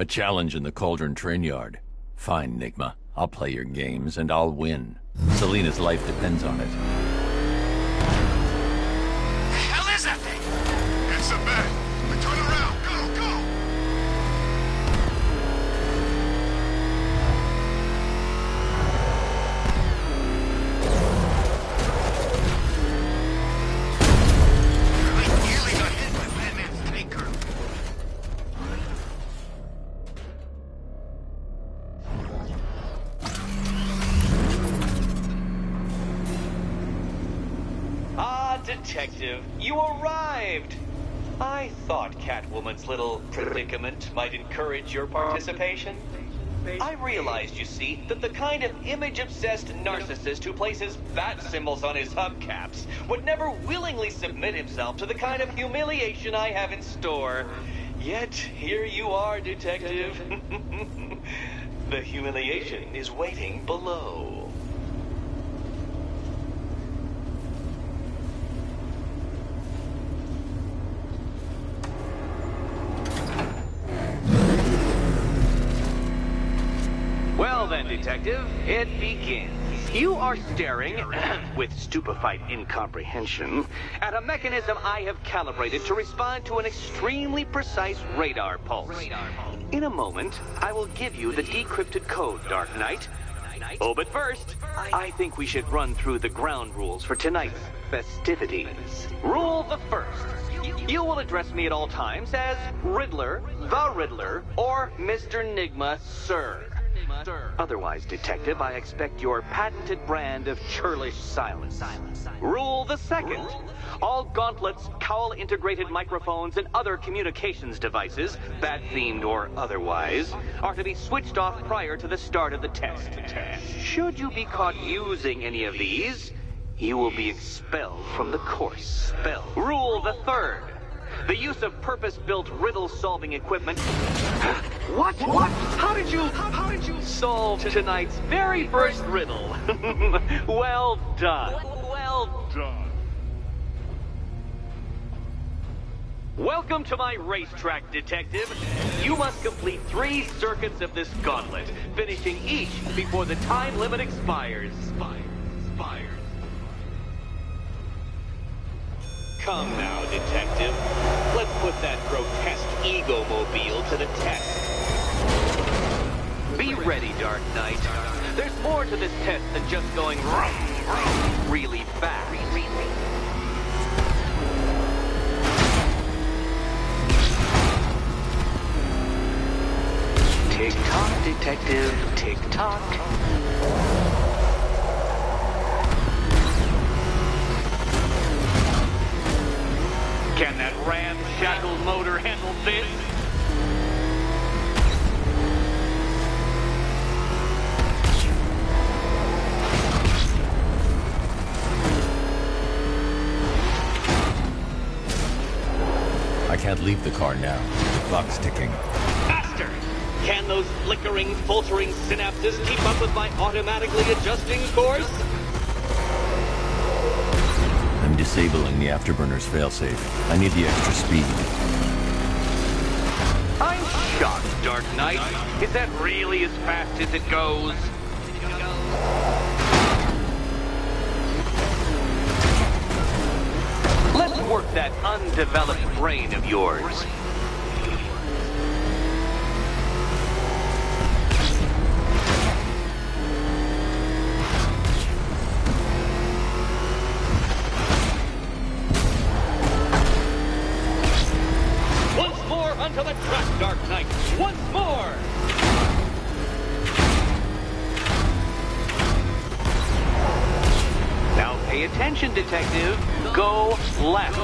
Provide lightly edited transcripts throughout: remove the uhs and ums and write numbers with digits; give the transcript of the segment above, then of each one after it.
A challenge in the Cauldron train yard. Fine, Nigma. I'll play your games, and I'll win. Selina's life depends on it. The hell is that thing? It's a bed. We turn around. Go, go! I nearly got hit by Batman's tanker. Detective, you arrived! I thought Catwoman's little predicament might encourage your participation. I realized, you see, that the kind of image-obsessed narcissist who places bat symbols on his hubcaps would never willingly submit himself to the kind of humiliation I have in store. Yet, here you are, Detective. The humiliation is waiting below. Well then, Detective, it begins. You are staring, with stupefied incomprehension, at a mechanism I have calibrated to respond to an extremely precise radar pulse. In a moment, I will give you the decrypted code, Dark Knight. Oh, but first, I think we should run through the ground rules for tonight's festivities. Rule the first. You will address me at all times as Riddler, the Riddler, or Mr. Nigma, sir. Otherwise, Detective, I expect your patented brand of churlish silence. Rule the second. All gauntlets, cowl-integrated microphones, and other communications devices, bat-themed or otherwise, are to be switched off prior to the start of the test. Should you be caught using any of these, you will be expelled from the course. Rule the third. The use of purpose-built riddle-solving equipment... What? How did you solve tonight's very first riddle? Well done. Welcome to my racetrack, Detective. You must complete 3 circuits of this gauntlet, finishing each before the time limit expires. Come now, Detective. Let's put that grotesque ego-mobile to the test. Be ready, Dark Knight. There's more to this test than just going really fast. Tick-tock, Detective, tick-tock. Can that ramshackle motor handle this? I can't leave the car now. The clock's ticking. Faster! Can those flickering, faltering synapses keep up with my automatically adjusting course? I'm disabling the afterburner's failsafe. I need the extra speed. I'm shocked, Dark Knight. Is that really as fast as it goes? Let's work that undeveloped brain of yours. Onto the track, Dark Knight! Once more! Now pay attention, Detective. Go left.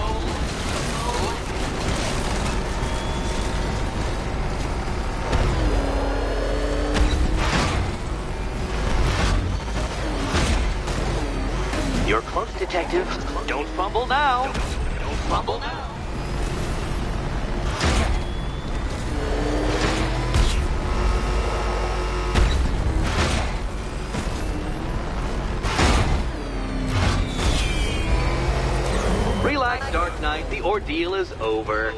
You're close, Detective. Don't fumble now. Don't fumble now. Relax, Dark Knight. The ordeal is over.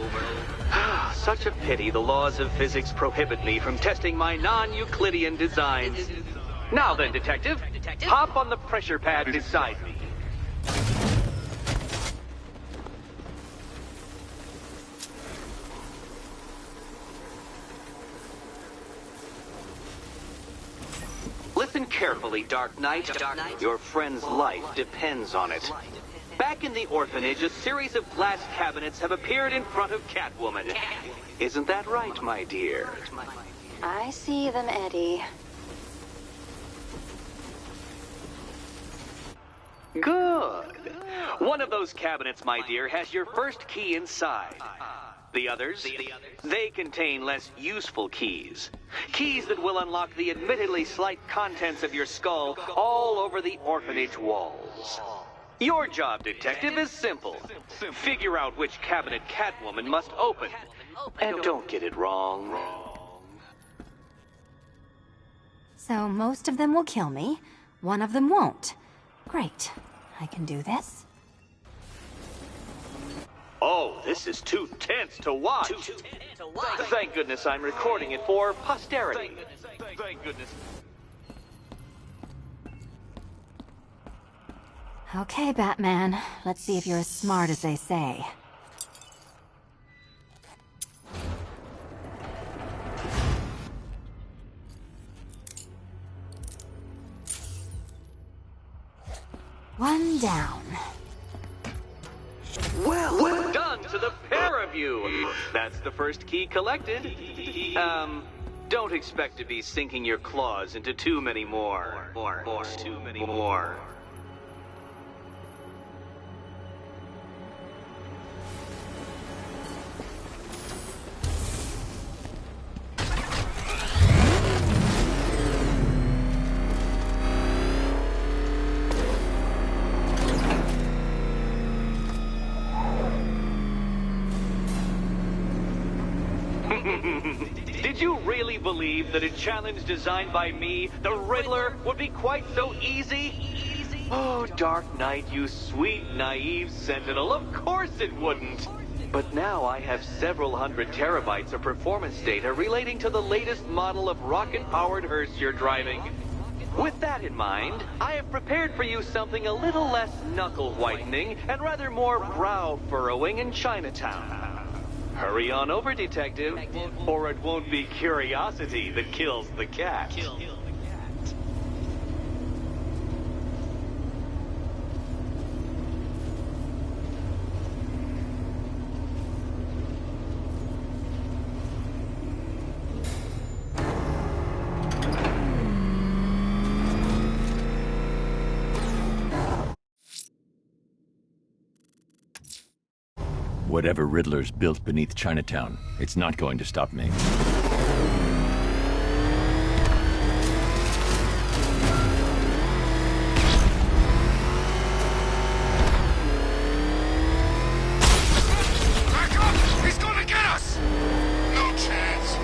such a pity the laws of physics prohibit me from testing my non-Euclidean designs. Now then, Detective, hop on the pressure pad beside me. Listen carefully, Dark Knight. Your friend's life depends on it. Back in the orphanage, a series of glass cabinets have appeared in front of Catwoman. Isn't that right, my dear? I see them, Eddie. Good. One of those cabinets, my dear, has your first key inside. The others, they contain less useful keys. Keys that will unlock the admittedly slight contents of your skull all over the orphanage walls. Your job, Detective, is simple. Figure out which cabinet Catwoman must open. And don't get it wrong. So most of them will kill me, one of them won't. Great. I can do this. Oh, this is too tense to watch. Thank goodness I'm recording it for posterity. Thank goodness. Okay, Batman. Let's see if you're as smart as they say. One down. Well done to the pair of you. That's the first key collected. Don't expect to be sinking your claws into too many more. Too many more. Did you really believe that a challenge designed by me, the Riddler, would be quite so easy? Oh, Dark Knight, you sweet, naive sentinel, of course it wouldn't. But now I have several hundred terabytes of performance data relating to the latest model of rocket-powered hearse you're driving. With that in mind, I have prepared for you something a little less knuckle-whitening and rather more brow-furrowing in Chinatown. Hurry on over, Detective, or it won't be curiosity that kills the cat. Whatever Riddler's built beneath Chinatown, it's not going to stop me. Back up! He's gonna get us! No chance.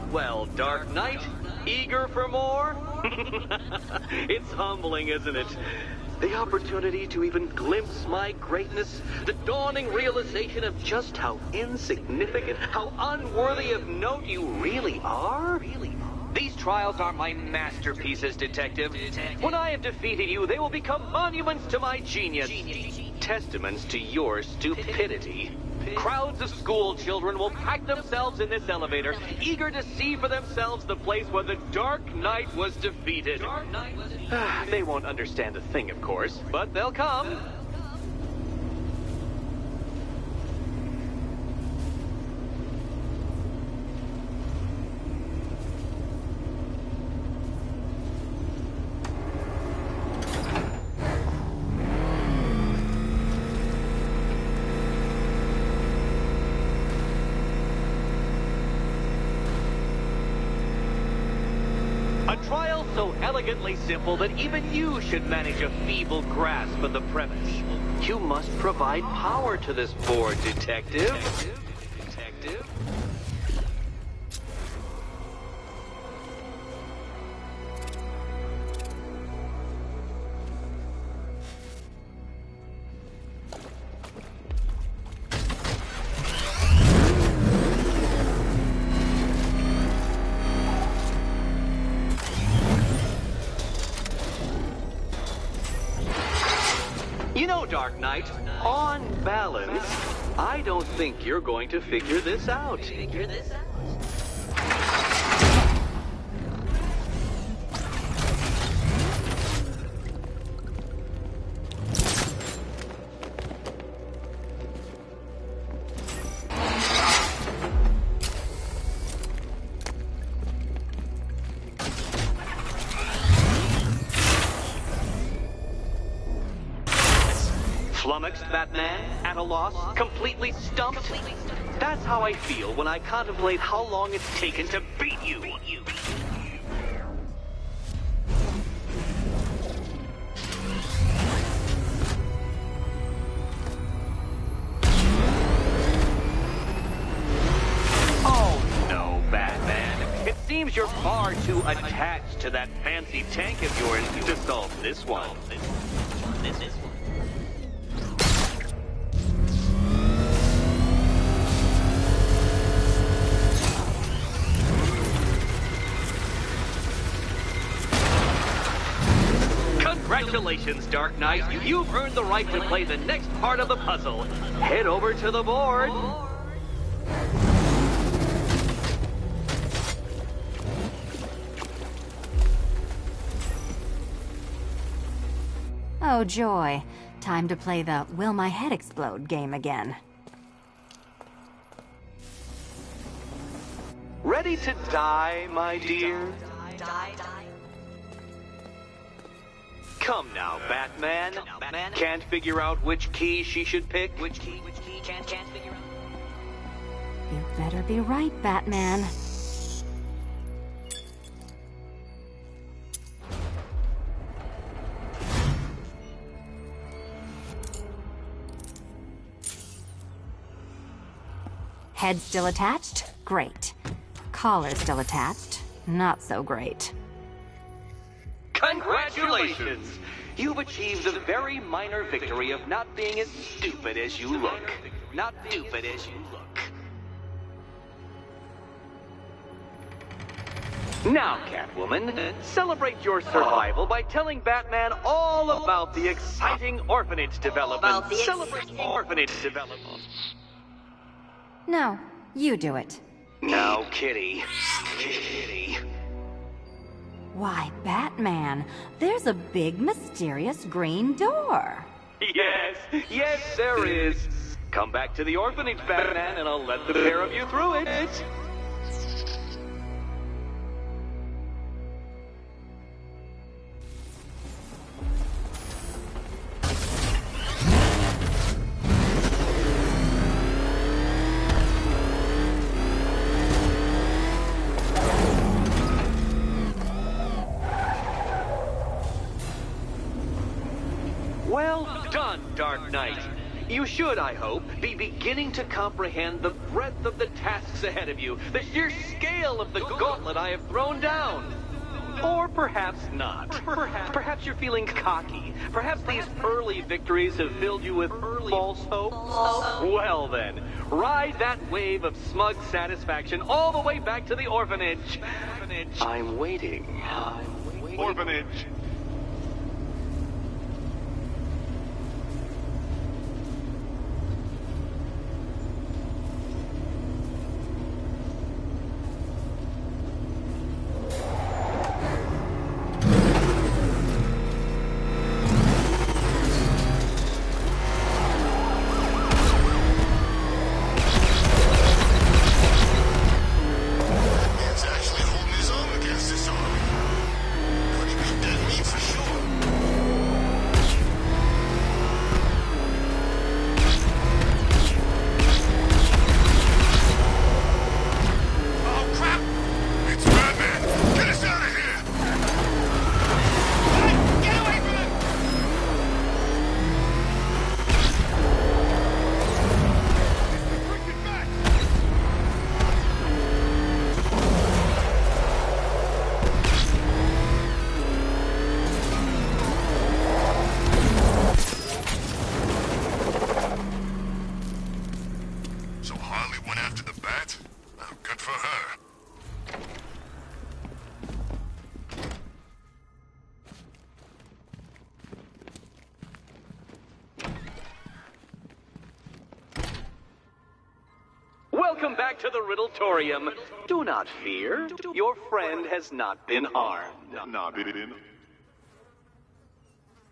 Well, Dark Knight, eager for more? It's humbling, isn't it? The opportunity to even glimpse my greatness, the dawning realization of just how insignificant, how unworthy of note you really are? These trials are my masterpieces, Detective. When I have defeated you, they will become monuments to my genius, testaments to your stupidity. Crowds of school children will pack themselves in this elevator, eager to see for themselves the place where the Dark Knight was defeated. They won't understand a thing, of course, but they'll come. A trial so elegantly simple that even you should manage a feeble grasp of the premise. You must provide power to this board, Detective. Detective? You know, Dark Knight, on balance, I don't think you're going to figure this out. Flummoxed, Batman? At a loss? Completely stumped? That's how I feel when I contemplate how long it's taken to beat you. Oh no, Batman. It seems you're far too attached to that fancy tank of yours to solve this one. Congratulations, Dark Knight. You've earned the right to play the next part of the puzzle. Head over to the board. Oh, joy. Time to play the Will My Head Explode game again. Ready to die, my dear? Come now, Batman. Can't figure out which key she should pick? Which key can't figure out? You better be right, Batman. Head still attached? Great. Collar still attached? Not so great. Congratulations! You've achieved the very minor victory of not being as stupid as you look. Not stupid as you look. Now, Catwoman, celebrate your survival by telling Batman all about the exciting orphanage development. Celebrate orphanage development. No, you do it. Now, Kitty. Kitty. Why, Batman, there's a big mysterious green door. Yes, there is. Come back to the orphanage, Batman, and I'll let the pair of you through it. Well done, Dark Knight. You should, I hope, be beginning to comprehend the breadth of the tasks ahead of you, the sheer scale of the gauntlet I have thrown down. Or perhaps not. Perhaps you're feeling cocky. Perhaps these early victories have filled you with false hope. Well then, ride that wave of smug satisfaction all the way back to the orphanage. I'm waiting. Orphanage. It's actually holding his own against this army. Could he be dead meat? Welcome back to the Riddletorium. Do not fear. Your friend has not been harmed.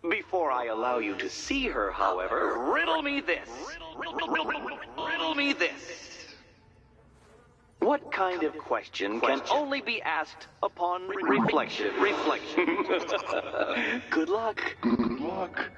Before I allow you to see her, however, riddle me this. Riddle me this. What kind of question can only be asked upon reflection? Good luck. Good luck.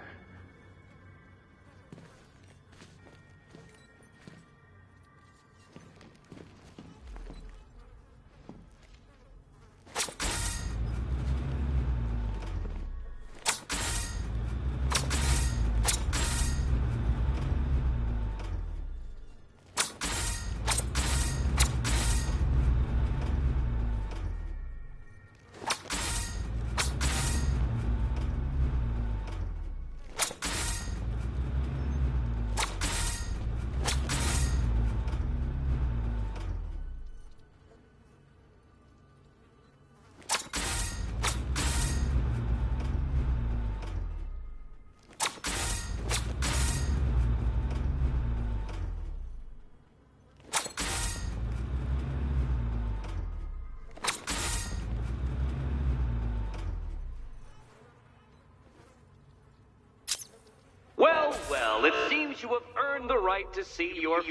Well, it seems you have earned the right to see your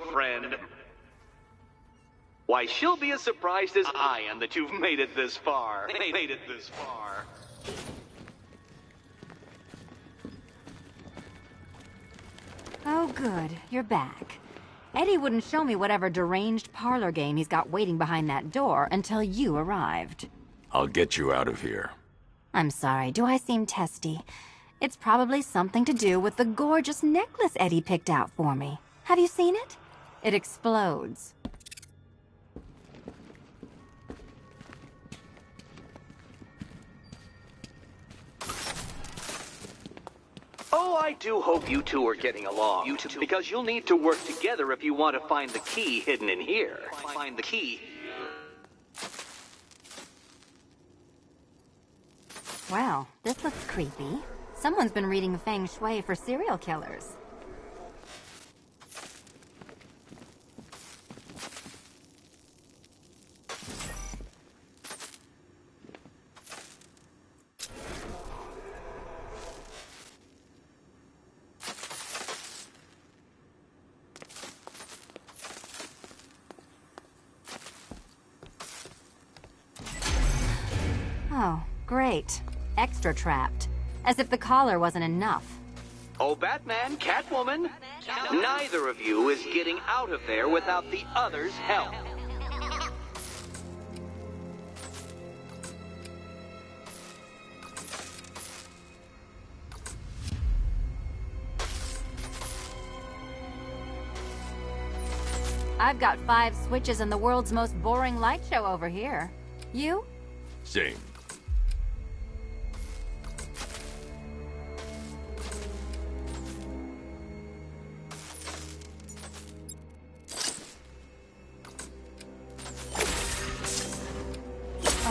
friend. Why, she'll be as surprised as I am that you've made it this far. Oh, good. You're back. Eddie wouldn't show me whatever deranged parlor game he's got waiting behind that door until you arrived. I'll get you out of here. I'm sorry, do I seem testy? It's probably something to do with the gorgeous necklace Eddie picked out for me. Have you seen it? It explodes. Oh, I do hope you two are getting along. Because you'll need to work together if you want to find the key hidden in here. Find the key. Well, this looks creepy. Someone's been reading feng shui for serial killers. Oh, great. Extra trapped. As if the collar wasn't enough. Oh, Batman, Catwoman, neither of you is getting out of there without the other's help. I've got 5 switches in the world's most boring light show over here. You? Same.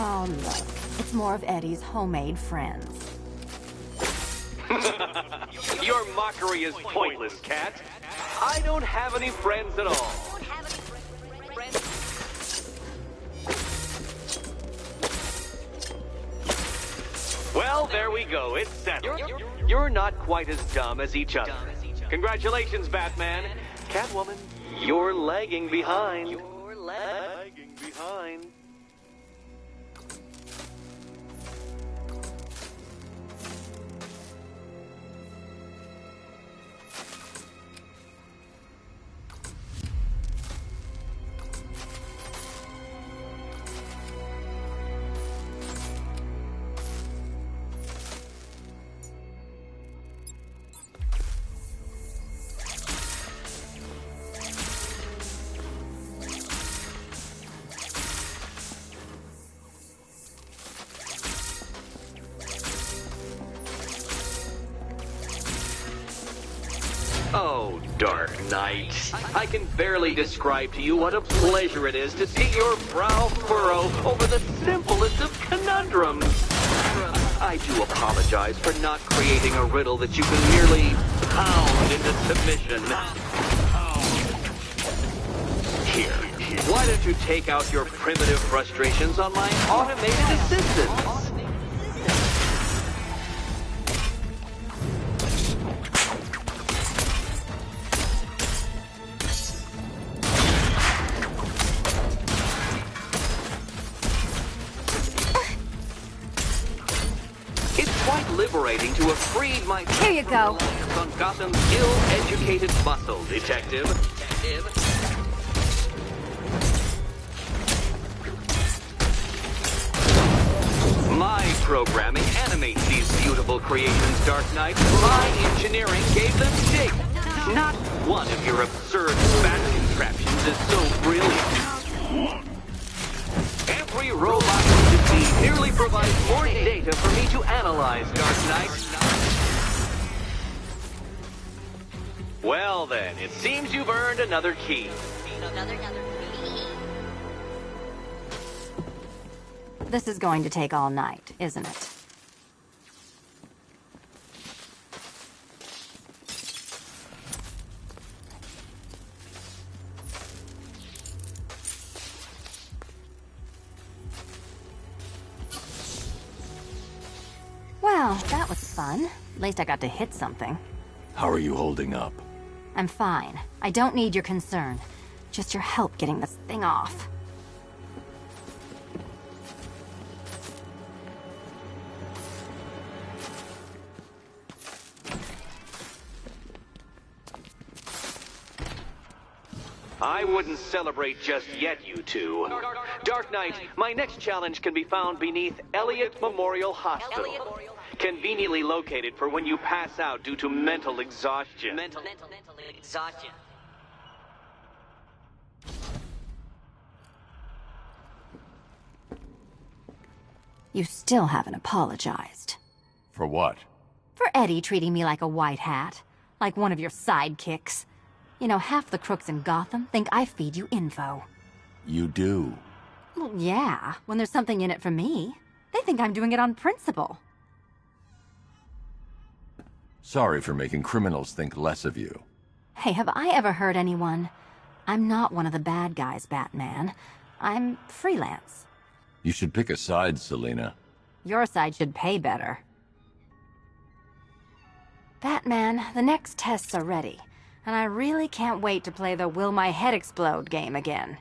Oh, look. It's more of Eddie's homemade friends. Your mockery is pointless, Cat. I don't have any friends at all. Well, there we go. It's settled. You're not quite as dumb as each other. Congratulations, Batman. Catwoman, you're lagging behind. Oh, Dark Knight. I can barely describe to you what a pleasure it is to see your brow furrow over the simplest of conundrums. I do apologize for not creating a riddle that you can merely pound into submission. Here, why don't you take out your primitive frustrations on my automated assistants? It's quite liberating to have freed my... Here you go. ...on Gotham's ill-educated muscle, Detective. My programming animates these beautiful creations, Dark Knight. My engineering gave them shape. Not one of your absurd bat contraptions is so brilliant. Every robot you see merely provides more data for me to analyze, Dark Knight. Well then, it seems you've earned another key. This is going to take all night, isn't it? Well, that was fun. At least I got to hit something. How are you holding up? I'm fine. I don't need your concern. Just your help getting this thing off. I wouldn't celebrate just yet, you two. Dark Knight, my next challenge can be found beneath Elliott Memorial Hospital. Conveniently located for when you pass out due to mental exhaustion. Mental exhaustion. You still haven't apologized. For what? For Eddie treating me like a white hat. Like one of your sidekicks. You know, half the crooks in Gotham think I feed you info. You do. Well, yeah, when there's something in it for me. They think I'm doing it on principle. Sorry for making criminals think less of you. Hey, have I ever hurt anyone? I'm not one of the bad guys, Batman. I'm freelance. You should pick a side, Selina. Your side should pay better. Batman, the next tests are ready. And I really can't wait to play the Will My Head Explode game again.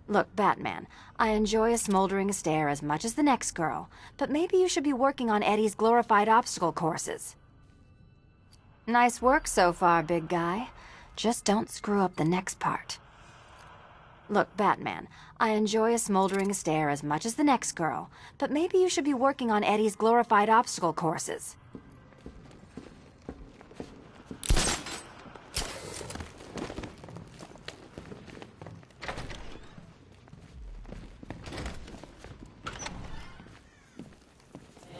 Look, Batman, I enjoy a smoldering stare as much as the next girl, but maybe you should be working on Eddie's glorified obstacle courses. Nice work so far, big guy. Just don't screw up the next part. Look, Batman, I enjoy a smoldering stare as much as the next girl, but maybe you should be working on Eddie's glorified obstacle courses.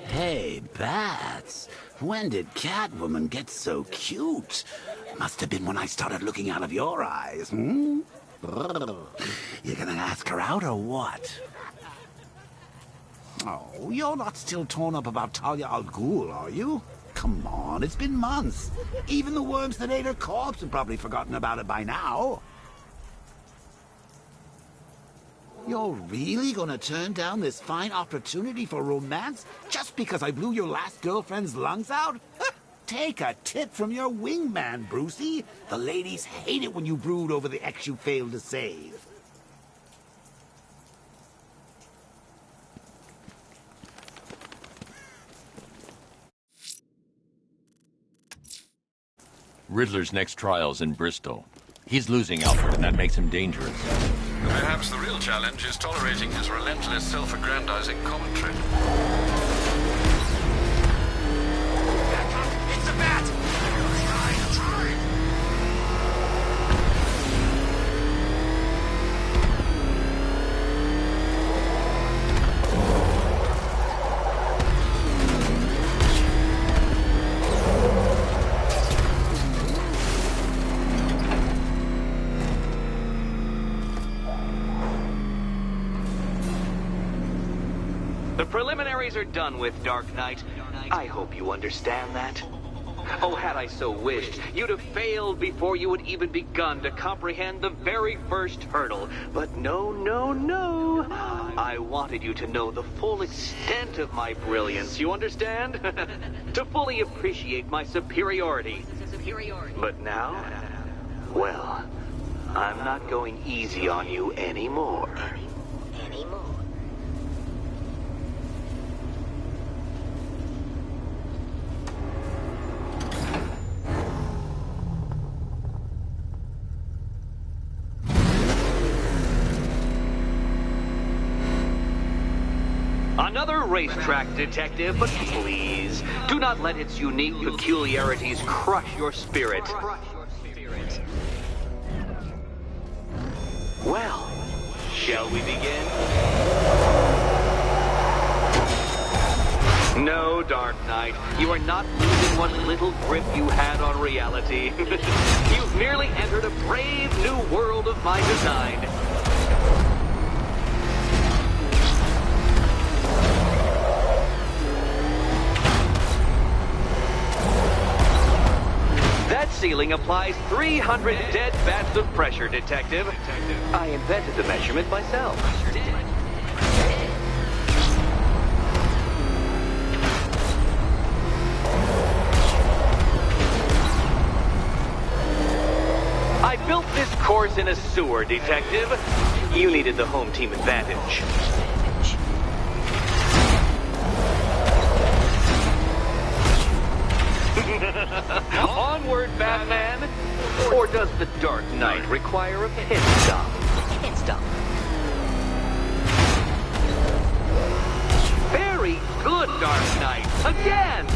Hey, Bats. When did Catwoman get so cute? Must have been when I started looking out of your eyes, hmm? You gonna ask her out or what? Oh, you're not still torn up about Talia al Ghul, are you? Come on, it's been months. Even the worms that ate her corpse have probably forgotten about it by now. You're really gonna turn down this fine opportunity for romance just because I blew your last girlfriend's lungs out? Take a tip from your wingman, Brucey. The ladies hate it when you brood over the ex you failed to save. Riddler's next trial's in Bristol. He's losing Alfred, and that makes him dangerous. Perhaps the real challenge is tolerating his relentless, self-aggrandizing commentary. It's a bat! Try! The preliminaries are done with, Dark Knight. I hope you understand that. Oh, had I so wished, you'd have failed before you had even begun to comprehend the very first hurdle. But no, no, no. I wanted you to know the full extent of my brilliance, you understand? To fully appreciate my superiority. But now, well, I'm not going easy on you anymore. Another racetrack detective, but please, do not let its unique peculiarities crush your spirit. Well, shall we begin? No, Dark Knight, you are not losing what little grip you had on reality. You've merely entered a brave new world of my design. That ceiling applies 300 dead bats of pressure, Detective. I invented the measurement myself. I built this course in a sewer, Detective. You needed the home team advantage. Onward, Batman! Or does the Dark Knight require a pit stop? Very good, Dark Knight! Again!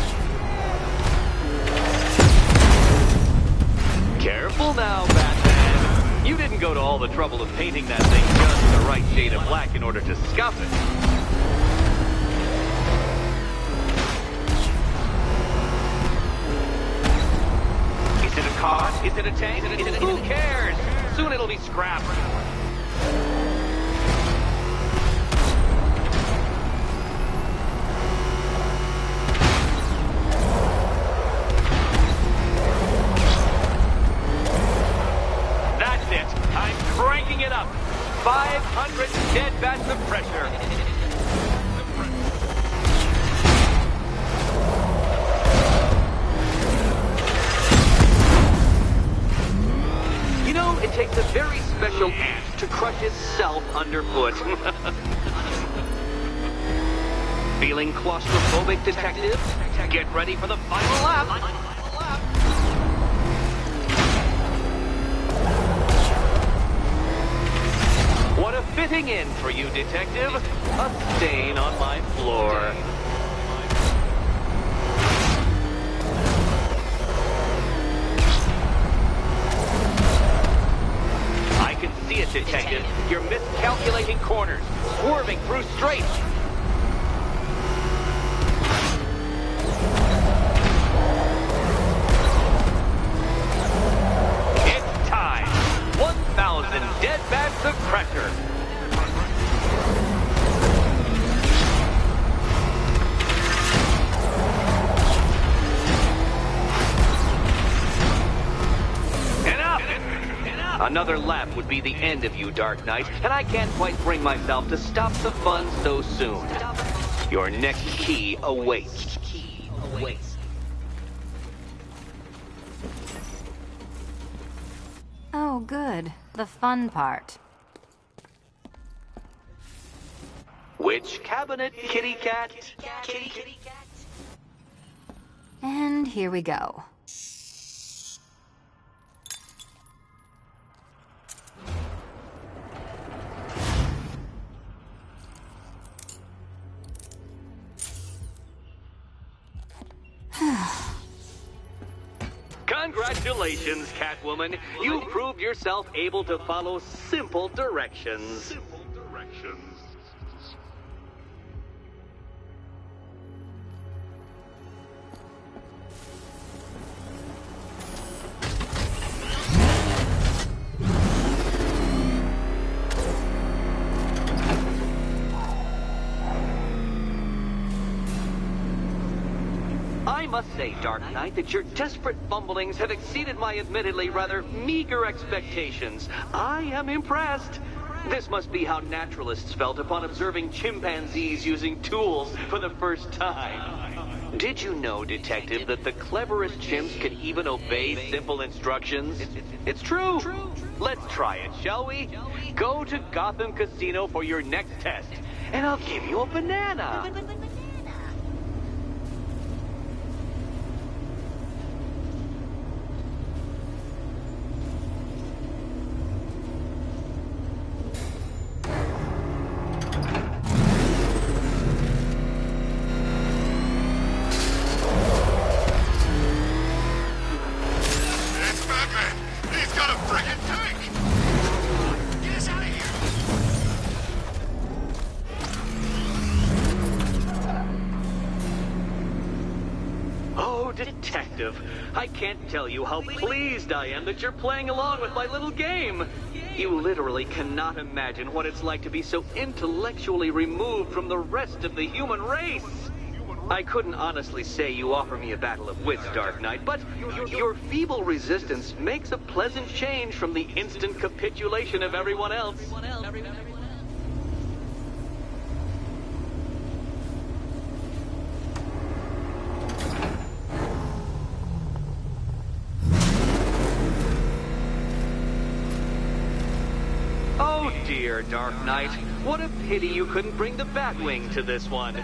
Careful now, Batman. You didn't go to all the trouble of painting that thing just the right shade of black in order to scuff it. Is it a car? Is it a tank? Who cares? Soon it'll be scrapped. That's it. I'm cranking it up. 500 dead bats of pressure. You know, it takes a very special ant to crush itself underfoot. Feeling claustrophobic, Detective? Get ready for the final lap. What a fitting end for you, Detective. A stain on my floor. I can see it, Detective. You're miscalculating corners, swerving through straights. It's time. 1,000 dead bats of pressure. Another lap would be the end of you, Dark Knight, and I can't quite bring myself to stop the fun so soon. Your next key awaits. Oh, good. The fun part. Which cabinet, kitty cat? Kitty cat. And here we go. Congratulations, Catwoman. You proved yourself able to follow simple directions. I'm must say, Dark Knight, that your desperate fumblings have exceeded my admittedly rather meager expectations. I am impressed. This must be how naturalists felt upon observing chimpanzees using tools for the first time. Did you know, Detective, that the cleverest chimps can even obey simple instructions? It's true. Let's try it, shall we? Go to Gotham Casino for your next test, and I'll give you a banana. It's Batman! He's got a friggin' tank! Get us out of here! Oh, Detective, I can't tell you how pleased I am that you're playing along with my little game. You literally cannot imagine what it's like to be so intellectually removed from the rest of the human race. I couldn't honestly say you offer me a battle of wits, Dark Knight, but your feeble resistance makes a pleasant change from the instant capitulation of everyone else. Oh dear, Dark Knight. What a pity you couldn't bring the Batwing to this one.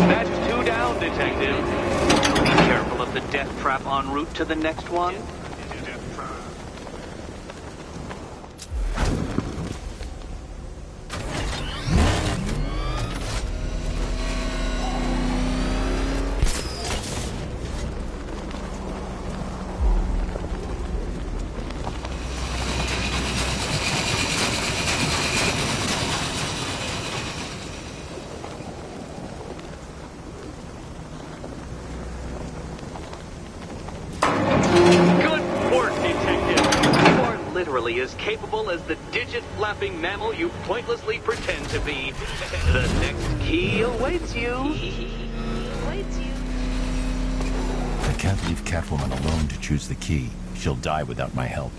That's two down, Detective. Be careful of the death trap en route to the next one. Good work, Detective. You are literally as capable as the digit-flapping mammal you pointlessly pretend to be. The next key awaits you. I can't leave Catwoman alone to choose the key. She'll die without my help.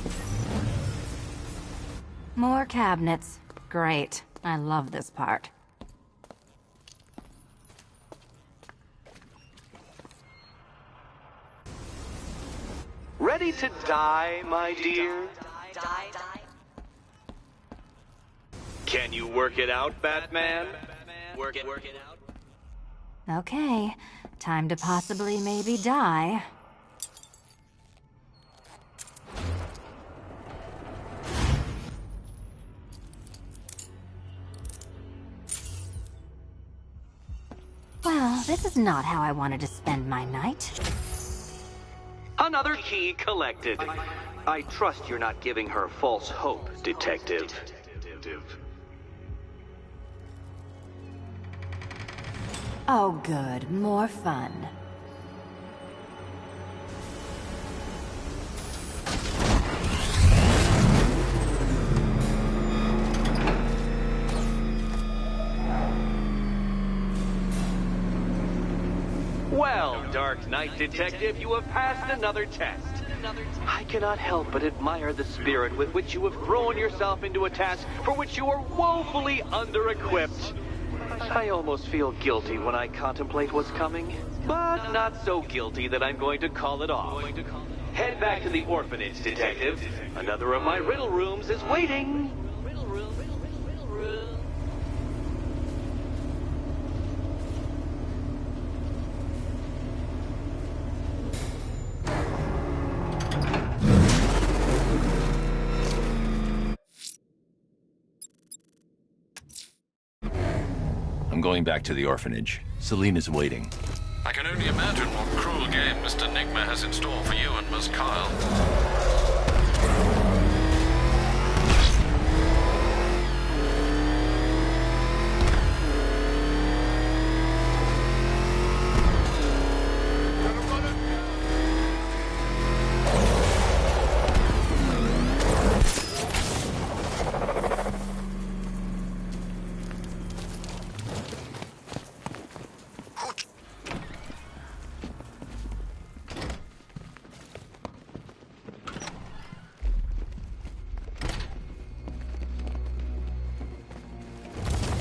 More cabinets. Great. I love this part. Ready to die, my dear? Can you work it out, Batman? Work it out. Okay. Time to possibly maybe die. Well, this is not how I wanted to spend my night. Another key collected. I trust you're not giving her false hope, Detective. Oh, good. More fun. Well, Dark Knight Detective, you have passed another test. I cannot help but admire the spirit with which you have thrown yourself into a task for which you are woefully under-equipped. I almost feel guilty when I contemplate what's coming, but not so guilty that I'm going to call it off. Head back to the orphanage, Detective. Another of my riddle rooms is waiting. I'm going back to the orphanage. Celine is waiting. I can only imagine what cruel game Mr. Nigma has in store for you and Miss Kyle.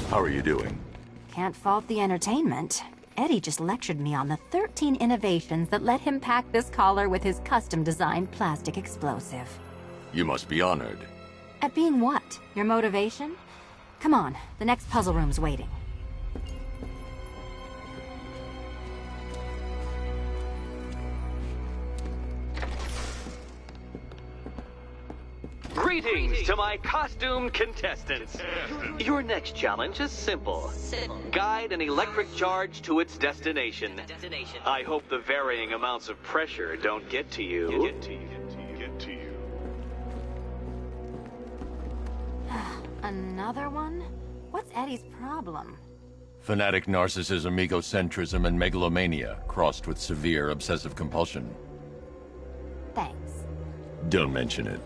How are you doing? Can't fault the entertainment. Eddie just lectured me on the 13 innovations that let him pack this collar with his custom-designed plastic explosive. You must be honored. At being what? Your motivation? Come on, the next puzzle room's waiting. Greetings to my costumed contestants. Your next challenge is simple. Guide an electric charge to its destination. I hope the varying amounts of pressure don't get to you. Another one? What's Eddie's problem? Fanatic narcissism, egocentrism, and megalomania, crossed with severe obsessive compulsion. Thanks. Don't mention it.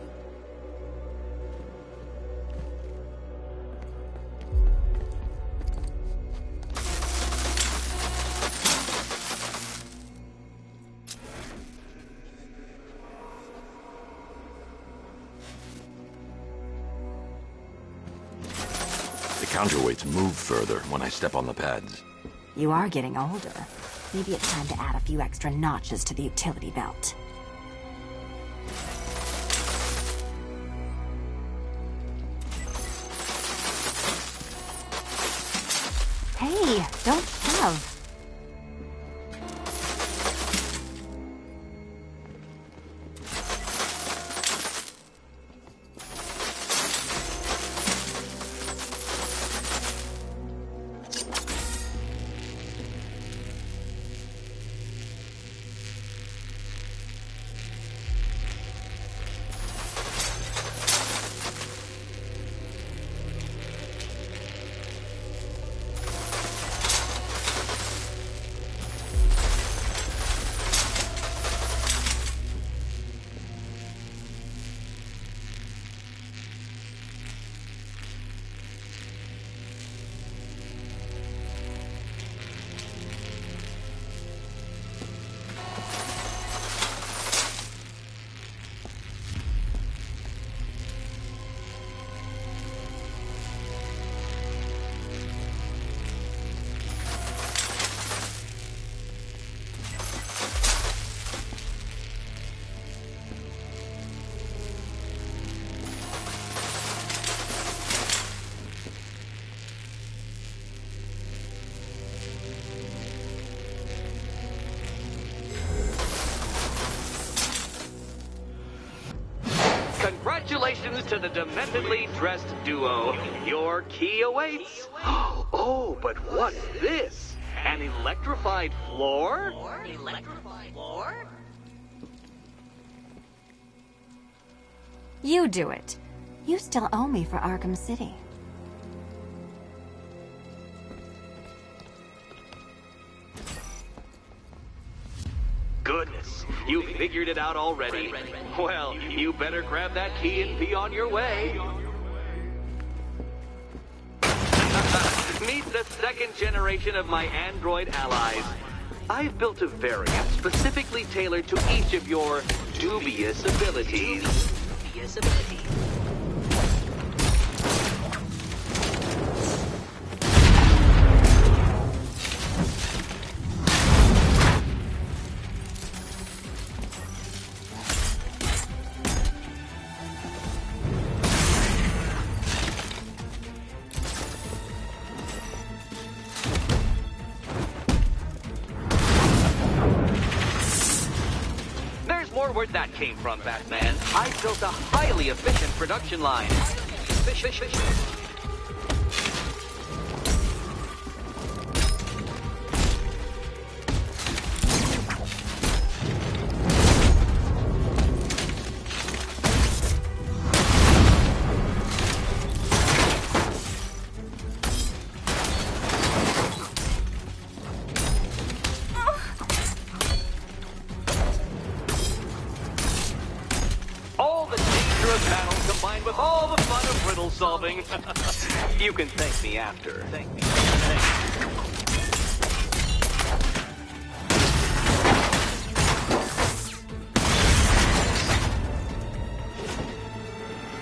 The counterweights move further when I step on the pads. You are getting older. Maybe it's time to add a few extra notches to the utility belt. Hey, don't shove. Congratulations to the dementedly dressed duo. Your key awaits. Oh, but what's this? An electrified floor? Electrified floor? You do it. You still owe me for Arkham City. Goodness, you figured it out already. Well, you better grab that key and be on your way. Meet the second generation of my android allies. I've built a variant specifically tailored to each of your dubious abilities. Where'd that came from, Batman? I built a highly efficient production line. solving. You can thank me after. Thank me.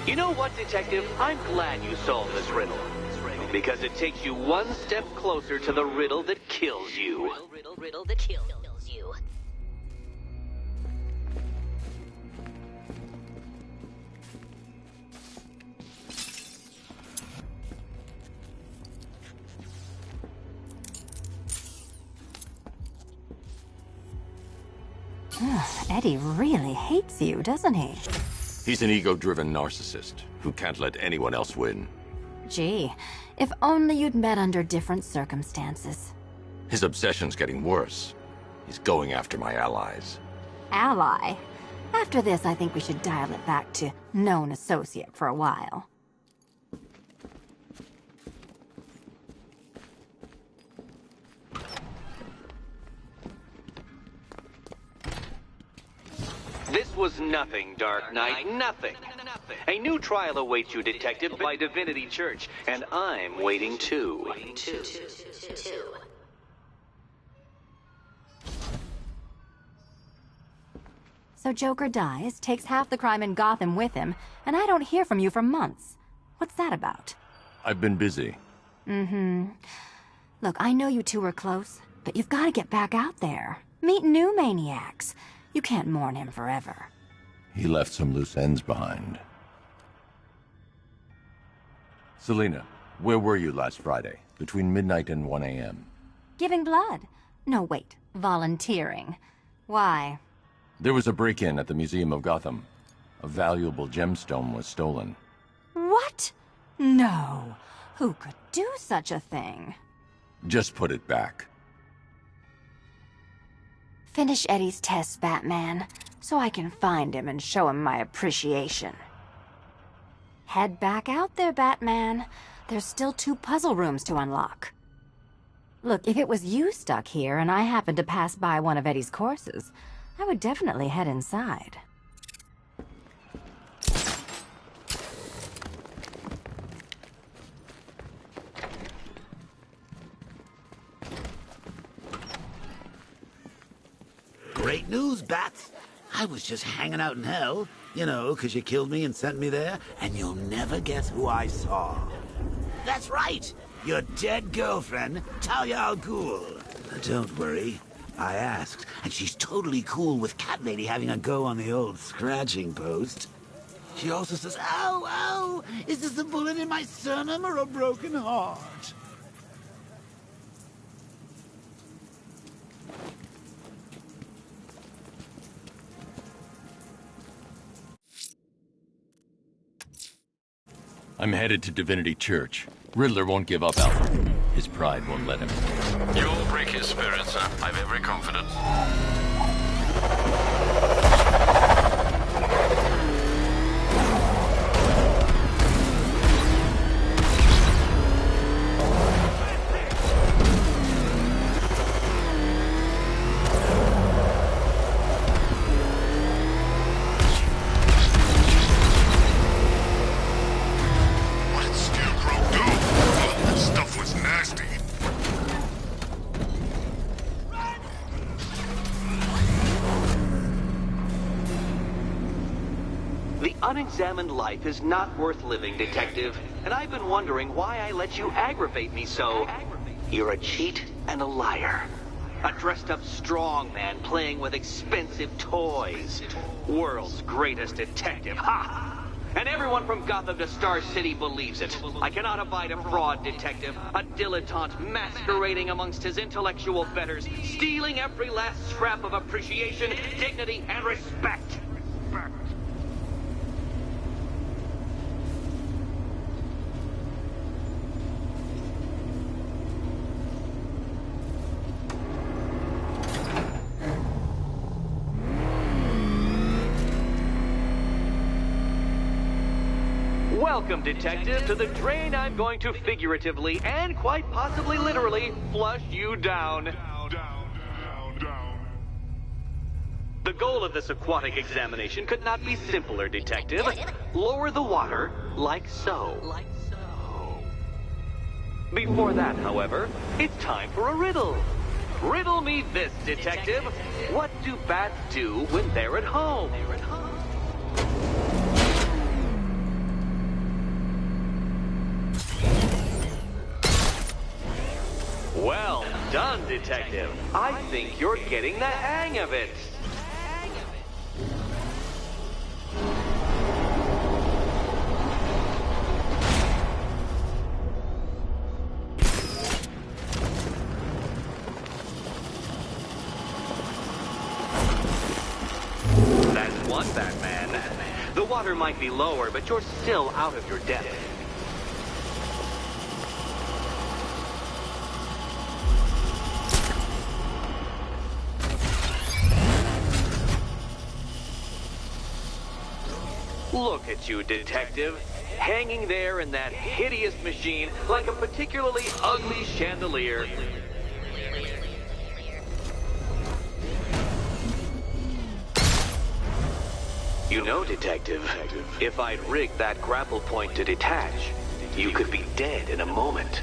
You know what, Detective? I'm glad you solved this riddle. Because it takes you one step closer to the riddle that kills you. Riddle that kills you. Eddie really hates you, doesn't he? He's an ego-driven narcissist who can't let anyone else win. Gee, if only you'd met under different circumstances. His obsession's getting worse. He's going after my allies. Ally? After this, I think we should dial it back to known associate for a while. This was nothing, Dark Knight, nothing. A new trial awaits you, Detective, by Divinity Church, and I'm waiting too. So Joker dies, takes half the crime in Gotham with him, and I don't hear from you for months. What's that about? I've been busy. Look, I know you two were close, but you've got to get back out there. Meet new maniacs. You can't mourn him forever. He left some loose ends behind. Selina, where were you last Friday, between midnight and 1 a.m.? Giving blood. No, wait. Volunteering. Why? There was a break-in at the Museum of Gotham. A valuable gemstone was stolen. What? No. Who could do such a thing? Just put it back. Finish Eddie's test, Batman, so I can find him and show him my appreciation. Head back out there, Batman. There's still 2 puzzle rooms to unlock. Look, if it was you stuck here and I happened to pass by one of Eddie's courses, I would definitely head inside. Great news, Bats. I was just hanging out in hell, you know, 'cause you killed me and sent me there, and you'll never guess who I saw. That's right, your dead girlfriend, Talia al Ghul. Don't worry, I asked, and she's totally cool with Cat Lady having a go on the old scratching post. She also says, ow, ow, is this a bullet in my sternum or a broken heart? I'm headed to Divinity Church. Riddler won't give up, Alfred. His pride won't let him. You'll break his spirit, sir. I've every confidence. Unexamined life is not worth living, Detective. And I've been wondering why I let you aggravate me so. You're a cheat and a liar. A dressed-up strongman playing with expensive toys. World's greatest detective, ha! And everyone from Gotham to Star City believes it. I cannot abide a fraud detective, a dilettante masquerading amongst his intellectual betters, stealing every last scrap of appreciation, dignity, and respect. Welcome, Detective, to the drain I'm going to figuratively and quite possibly literally flush you down. The goal of this aquatic examination could not be simpler, Detective. Lower the water, like so. Before that, however, it's time for a riddle. Riddle me this, Detective. What do bats do when they're at home? Well done, Detective. I think you're getting the hang of it. That's one, Batman. The water might be lower, but you're still out of your depth. Look at you, Detective. Hanging there in that hideous machine like a particularly ugly chandelier. You know, Detective, if I'd rigged that grapple point to detach, you could be dead in a moment.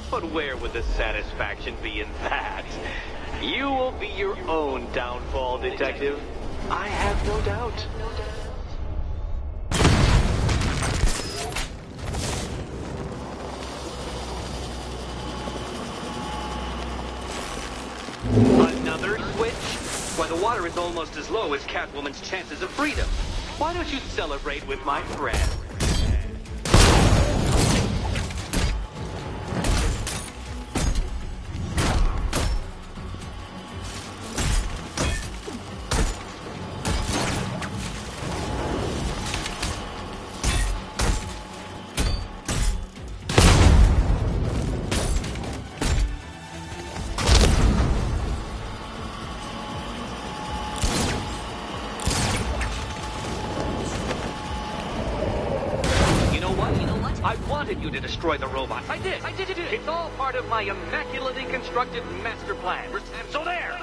But where would the satisfaction be in that? You will be your own downfall, Detective. I have no doubt. Another switch? Why, the water is almost as low as Catwoman's chances of freedom. Why don't you celebrate with my friend? You to destroy the robots. I did. It's all part of my immaculately constructed master plan. So there.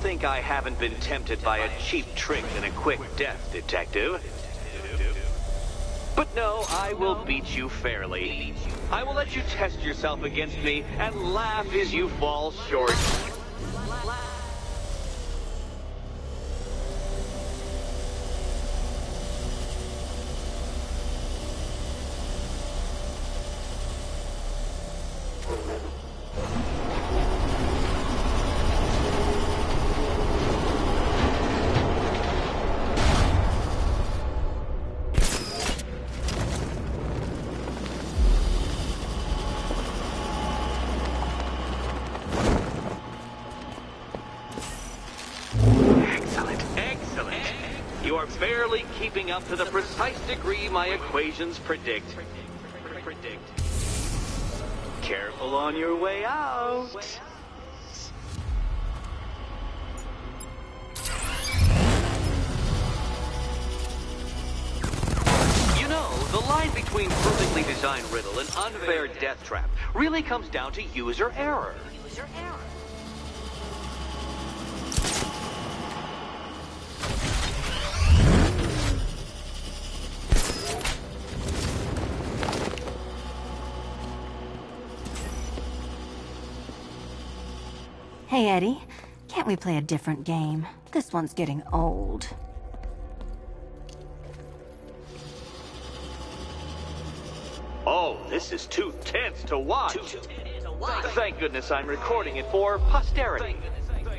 Think I haven't been tempted by a cheap trick and a quick death, Detective. But no, I will beat you fairly. I will let you test yourself against me and laugh as you fall short. Barely keeping up to the precise degree my equations predict. Careful on your way out. You know, the line between perfectly designed riddle and unfair death trap really comes down to user error. Hey, Eddie, can't we play a different game? This one's getting old. Oh, this is too tense to watch. Thank goodness I'm recording it for posterity.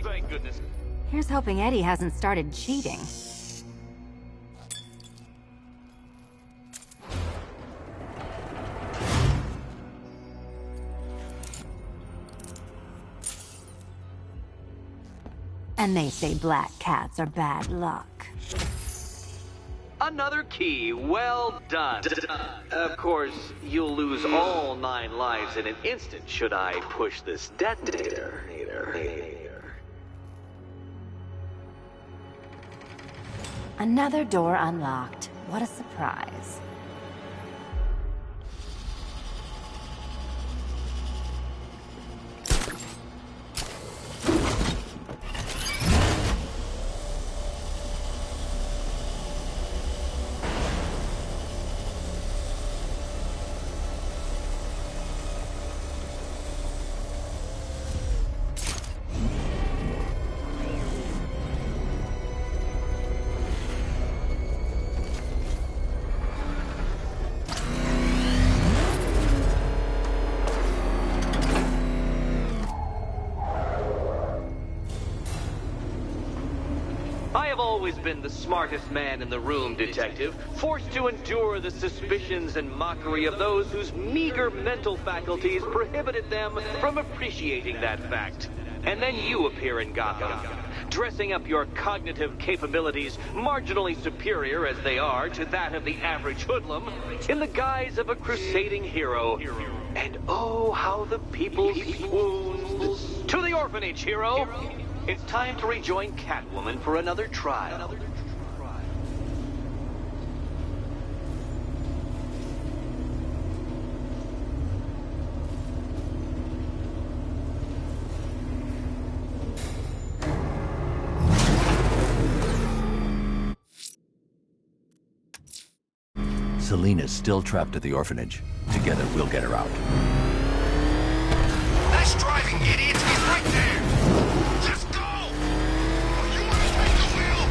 Thank goodness. Here's hoping Eddie hasn't started cheating. And they say black cats are bad luck. Another key. Well done. Of course, you'll lose all 9 lives in an instant should I push this detonator. Another door unlocked. What a surprise. I have always been the smartest man in the room, Detective, forced to endure the suspicions and mockery of those whose meager mental faculties prohibited them from appreciating that fact. And then you appear in Gotham, dressing up your cognitive capabilities, marginally superior as they are to that of the average hoodlum, in the guise of a crusading hero. And oh, how the people swooned. To the orphanage, hero! It's time to rejoin Catwoman for another trial. Selina's still trapped at the orphanage. Together, we'll get her out. Nice driving, idiot! He's right there! Just go! Oh, you want to take the wheel?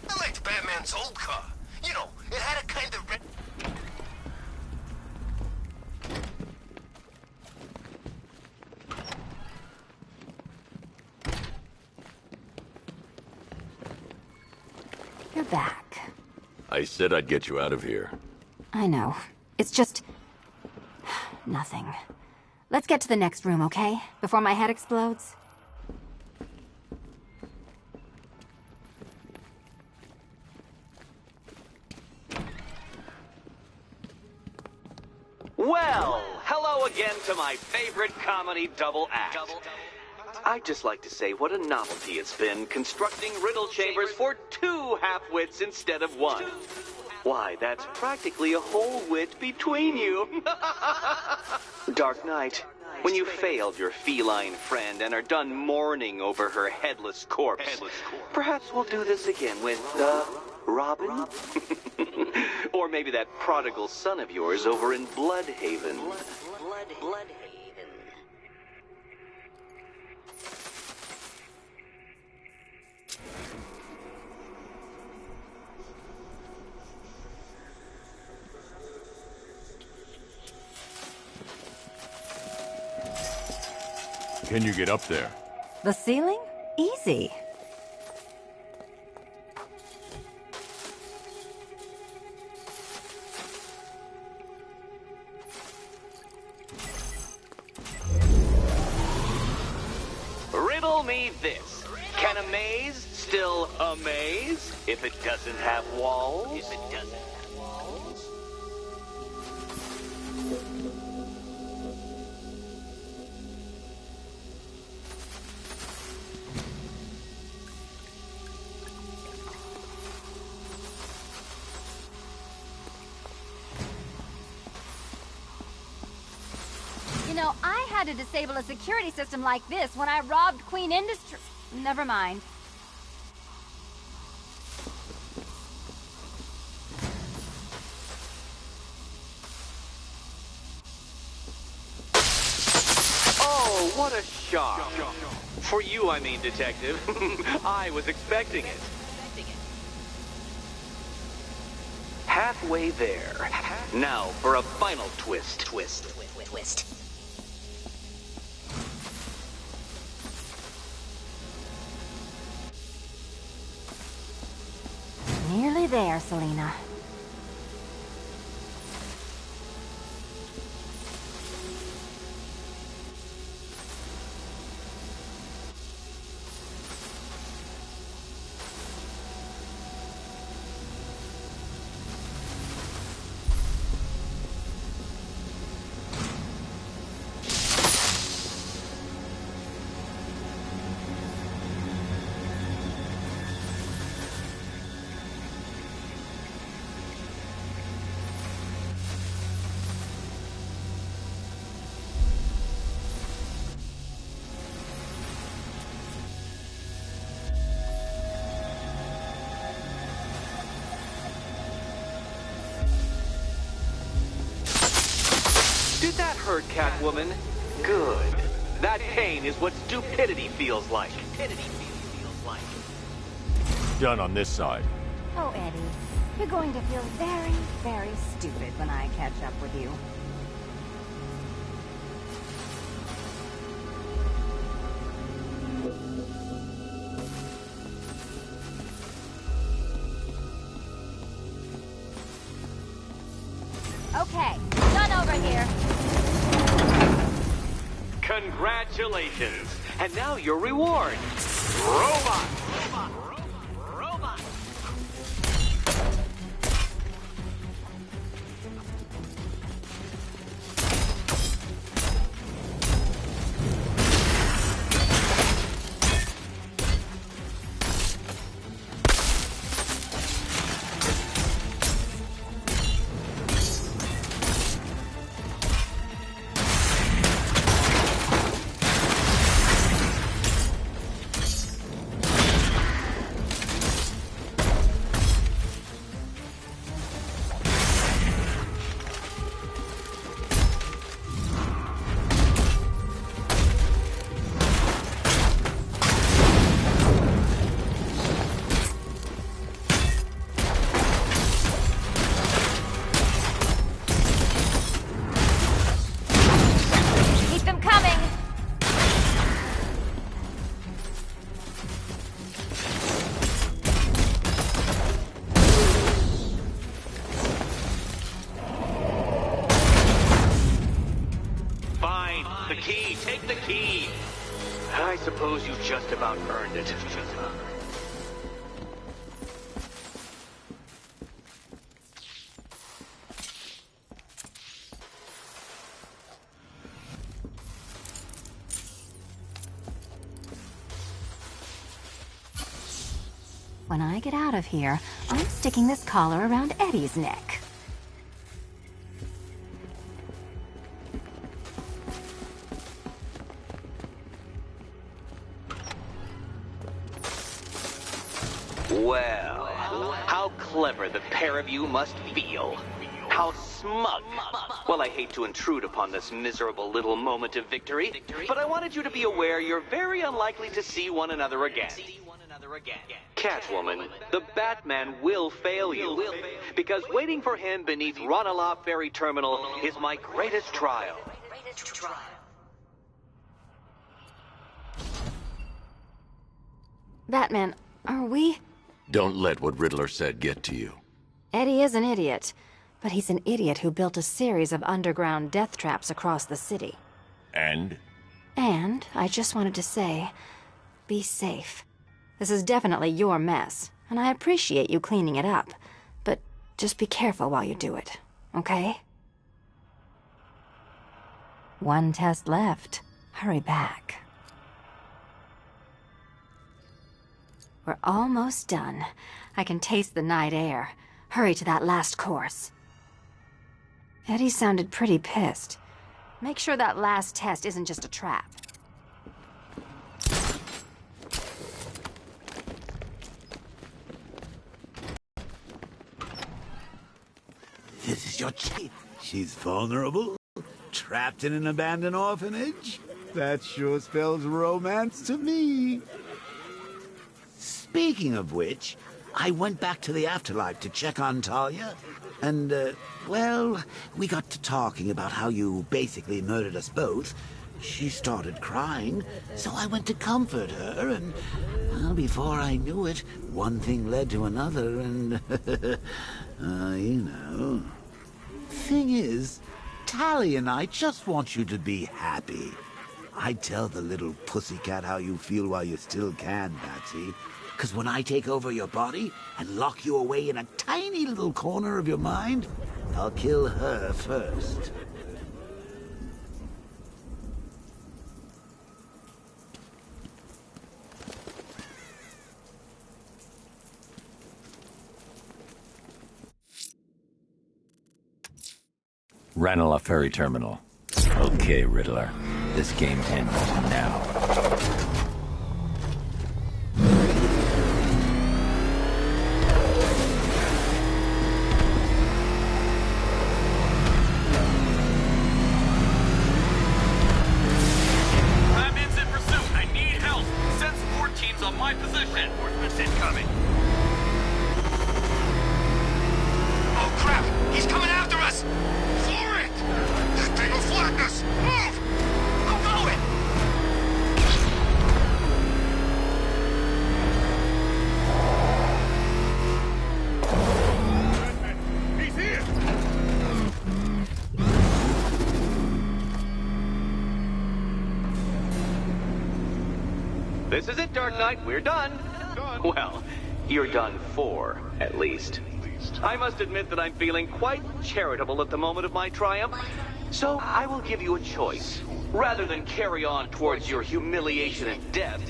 I liked Batman's old car. You know, it had a kind of red... You're back. I said I'd get you out of here. I know. It's just... nothing. Let's get to the next room, okay? Before my head explodes. Well, hello again to my favorite comedy double act. I'd just like to say what a novelty it's been constructing riddle chambers for 2 half-wits instead of 1. Why, that's practically a whole wit between you. Dark Knight, when you failed your feline friend and are done mourning over her headless corpse, perhaps we'll do this again with, Robin? Or maybe that prodigal son of yours over in Bloodhaven. Bloodhaven. Can you get up there? The ceiling? Easy. Riddle me this. Can a maze still amaze if it doesn't have walls? You know, I had to disable a security system like this when I robbed Queen Industry. Never mind. Oh, what a shock. For you, I mean, Detective. I was expecting it. Halfway there. Now for a final twist. Nearly there, Selina. Did that hurt, Catwoman? Good. That pain is what stupidity feels like. Done on this side. Oh, Eddie, you're going to feel very, very stupid when I catch up with you. Okay, done over here. Congratulations. And now your reward. Robot. Take the key. I suppose you just about earned it. When I get out of here, I'm sticking this collar around Eddie's neck. Well, how clever the pair of you must feel. How smug. Well, I hate to intrude upon this miserable little moment of victory, but I wanted you to be aware you're very unlikely to see one another again. Catwoman, the Batman will fail you, because waiting for him beneath Ranelagh Ferry Terminal is my greatest trial. Batman, are we... Don't let what Riddler said get to you. Eddie is an idiot, but he's an idiot who built a series of underground death traps across the city. And? And I just wanted to say, be safe. This is definitely your mess, and I appreciate you cleaning it up, but just be careful while you do it, okay? One test left. Hurry back. We're almost done. I can taste the night air. Hurry to that last course. Eddie sounded pretty pissed. Make sure that last test isn't just a trap. This is your chief. She's vulnerable, trapped in an abandoned orphanage. That sure spells romance to me. Speaking of which, I went back to the afterlife to check on Talia, and, well, we got to talking about how you basically murdered us both, She started crying, so I went to comfort her, and well, before I knew it, one thing led to another, and you know. Thing is, Tally and I just want you to be happy. I'd tell the little pussycat how you feel while you still can, Patsy. 'Cause when I take over your body and lock you away in a tiny little corner of your mind, I'll kill her first. Ranelagh Ferry Terminal. Okay, Riddler. This game ends now. Batman's in pursuit. I need help. Send support teams on my position. Reinforcements incoming. Oh, crap! He's coming after us! Floor it! That thing will flatten us! Move! I'm going! He's here! This is it, Dark Knight. We're done. Well, you're done for, at least. I must admit that I'm feeling quite charitable at the moment of my triumph. So I will give you a choice. Rather than carry on towards your humiliation and death,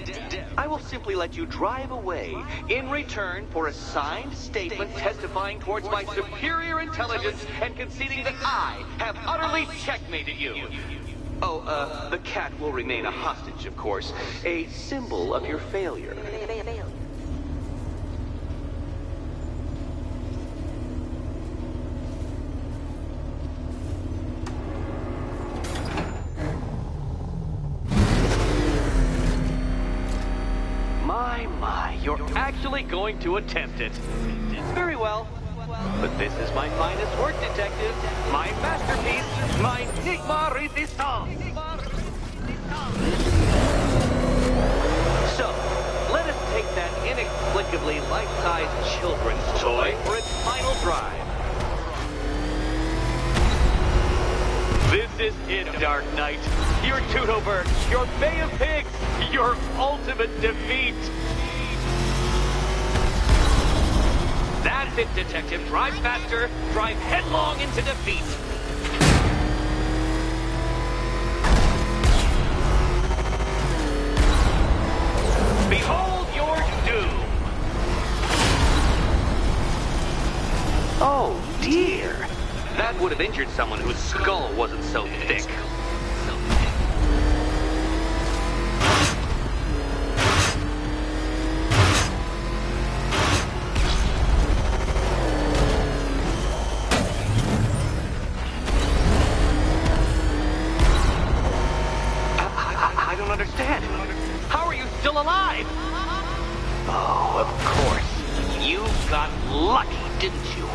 I will simply let you drive away in return for a signed statement testifying towards my superior intelligence and conceding that I have utterly checkmated you. Oh, the cat will remain a hostage, of course. A symbol of your failure. My, you're actually going to attempt it. Very well. But this is my finest work, Detective. My masterpiece, my Enigma Resistance. So, let us take that inexplicably life-sized children's toy for its final drive. This is it, Dark Knight. Your Toodleberg, your Bay of Pigs, your ultimate defeat. That's it, Detective. Drive faster, drive headlong into defeat. Behold your doom. Oh, dear. That would have injured someone whose skull wasn't so thick. I don't understand. How are you still alive? Oh, of course. You got lucky, didn't you?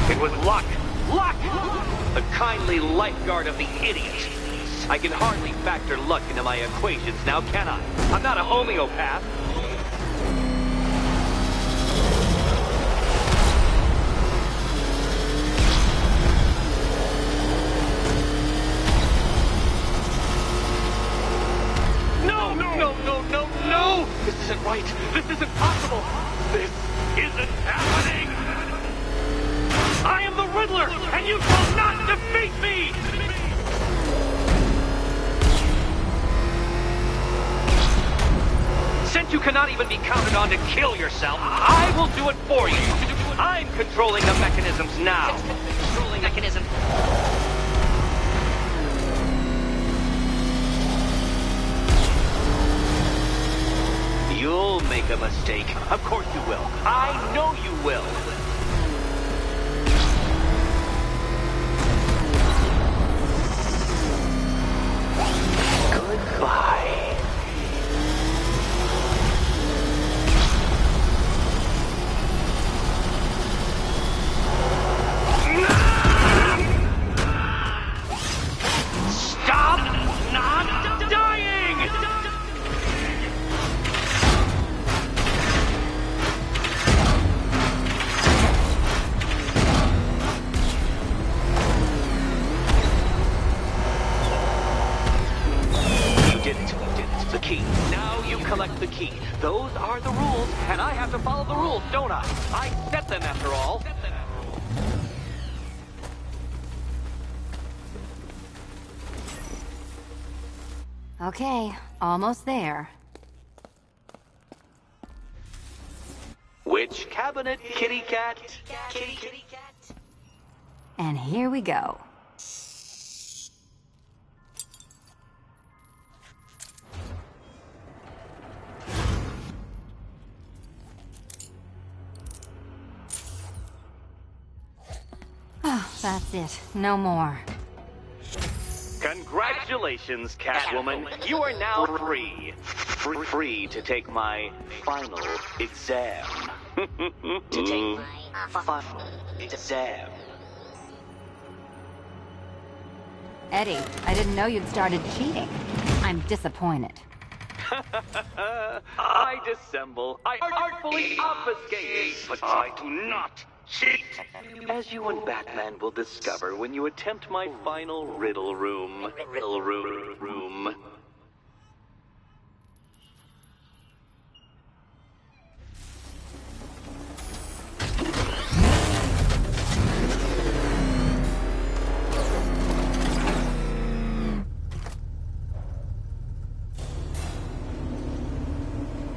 It was luck! Luck! The kindly lifeguard of the idiot. I can hardly factor luck into my equations now, can I? I'm not a homeopath. No! This isn't right. This isn't possible. This isn't happening. I am the Riddler, and you shall not defeat me! Since you cannot even be counted on to kill yourself, I will do it for you. I'm controlling the mechanisms now. Controlling mechanism. You'll make a mistake. Of course you will. I know you will. Goodbye. rules, don't I? I set them after all. Okay, almost there. Which cabinet, kitty cat? Kitty cat. And here we go. Oh, that's it. No more. Congratulations, Catwoman. You are now free. Free to take my final exam. To take my Final exam. Eddie, I didn't know you'd started cheating. I'm disappointed. I dissemble. I artfully obfuscate. But I do not cheat. As you and Batman will discover when you attempt my final riddle room. Riddle room.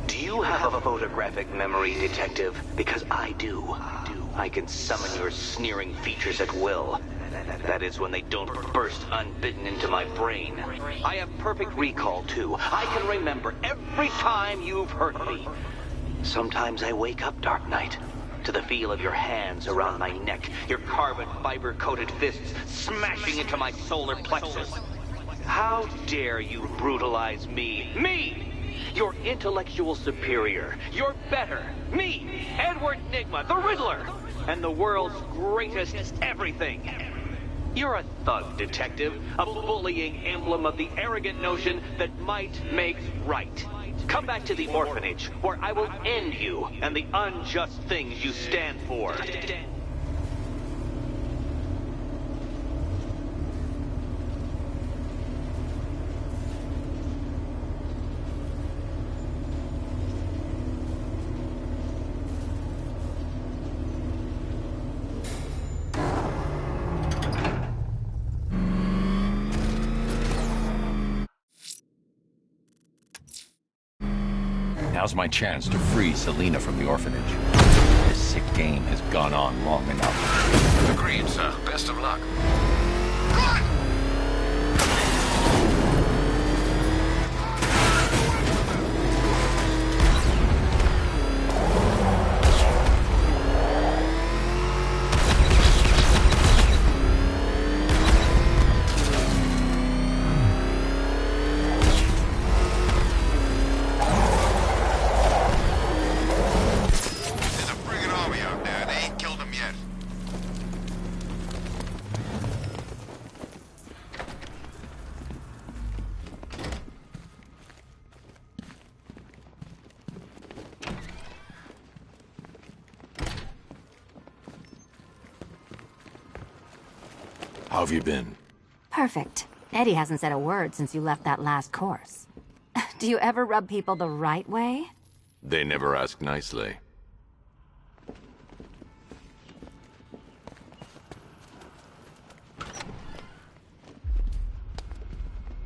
Do you have a photographic memory, Detective? Because I do. I can summon your sneering features at will. That is when they don't burst unbidden into my brain. I have perfect recall, too. I can remember every time you've hurt me. Sometimes I wake up, Dark Knight, to the feel of your hands around my neck, your carbon fiber-coated fists smashing into my solar plexus. How dare you brutalize me? Me! Your intellectual superior. You're better. Me, Edward Nygma, the Riddler, and the world's greatest everything. You're a thug, Detective, a bullying emblem of the arrogant notion that might makes right. Come back to the orphanage, where I will end you and the unjust things you stand for. Now's my chance to free Selina from the orphanage. This sick game has gone on long enough. Agreed, sir. Best of luck. How have you been? Perfect. Eddie hasn't said a word since you left that last course. Do you ever rub people the right way? They never ask nicely.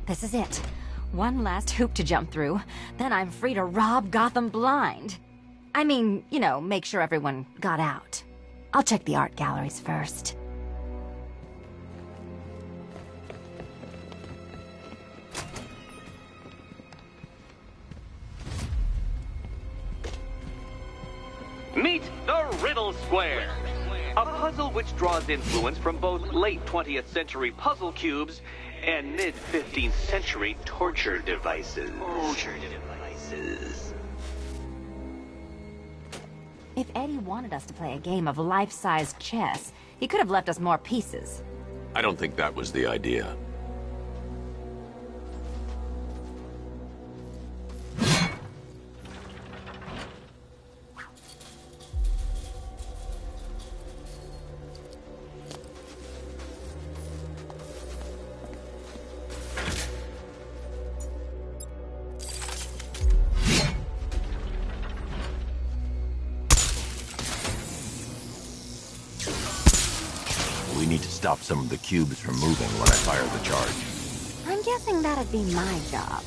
This is it. One last hoop to jump through, then I'm free to rob Gotham blind. I mean, you know, make sure everyone got out. I'll check the art galleries first. Meet the Riddle Square, a puzzle which draws influence from both late 20th century puzzle cubes and mid-15th century torture devices. If Eddie wanted us to play a game of life-size chess, he could have left us more pieces. I don't think that was the idea. We need to stop some of the cubes from moving when I fire the charge. I'm guessing that'd be my job.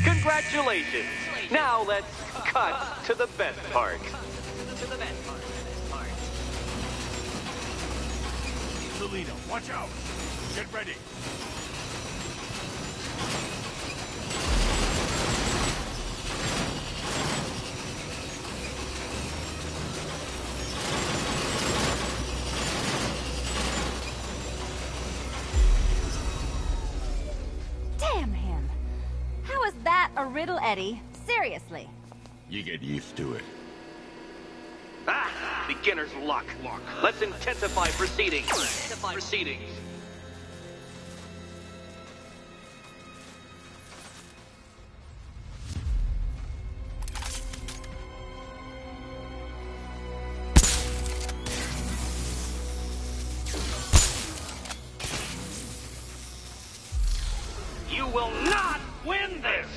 Congratulations! Now let's cut to the best part. Selina, watch out! Get ready! Damn him! How is that a riddle, Eddie? Seriously. You get used to it. Ah! Beginner's luck. Let's intensify proceedings. You will not win this!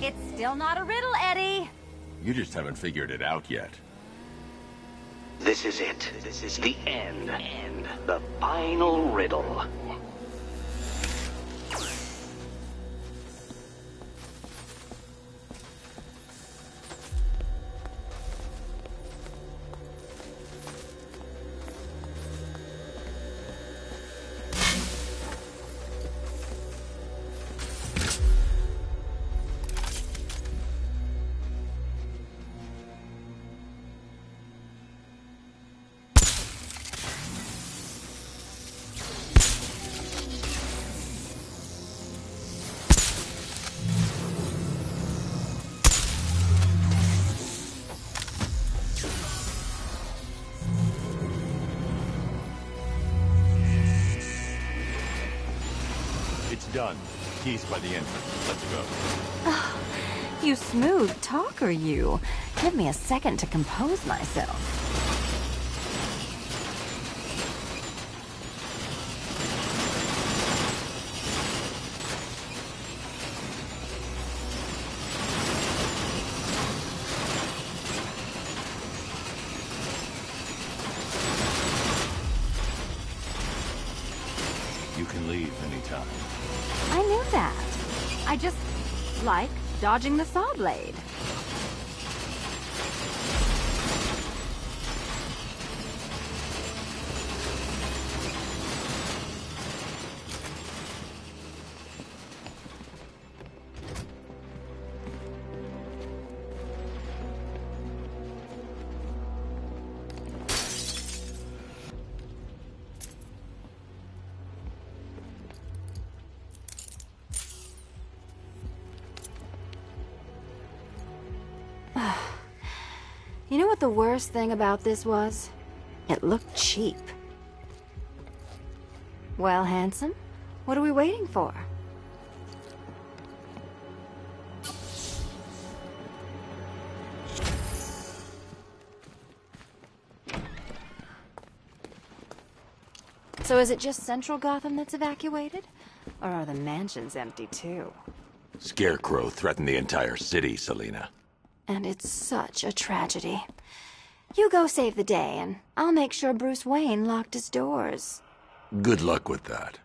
It's still not a riddle, Eddie. You just haven't figured it out yet. This is it. This is the end. The final riddle. Done. Keys by the entrance. Let's go. You smooth talker, you. Give me a second to compose myself. You can leave anytime. I knew that. I just like dodging the saw blade. You know what the worst thing about this was? It looked cheap. Well, handsome, what are we waiting for? So is it just central Gotham that's evacuated? Or are the mansions empty too? Scarecrow threatened the entire city, Selina. And it's such a tragedy. You go save the day, and I'll make sure Bruce Wayne locked his doors. Good luck with that.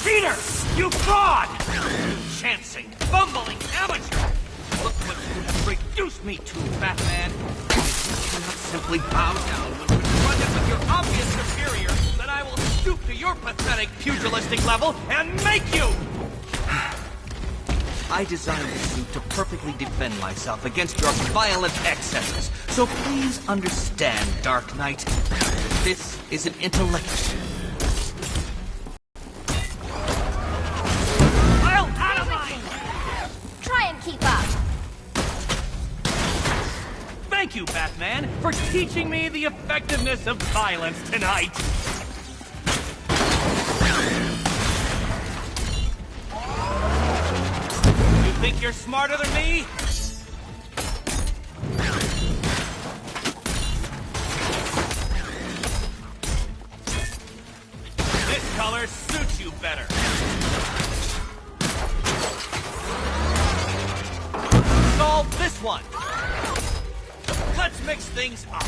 Cheater! You fraud! Chancing, bumbling amateur! Look what you have reduced me to, Batman! You cannot simply bow down when confronted with your obvious superior, then I will stoop to your pathetic pugilistic level and make you! I designed this suit to perfectly defend myself against your violent excesses, so please understand, Dark Knight. This is an intellectual. Try and keep up. Thank you, Batman, for teaching me the effectiveness of violence tonight. You think you're smarter than me? This color suits you better. Solve this one. Let's mix things up.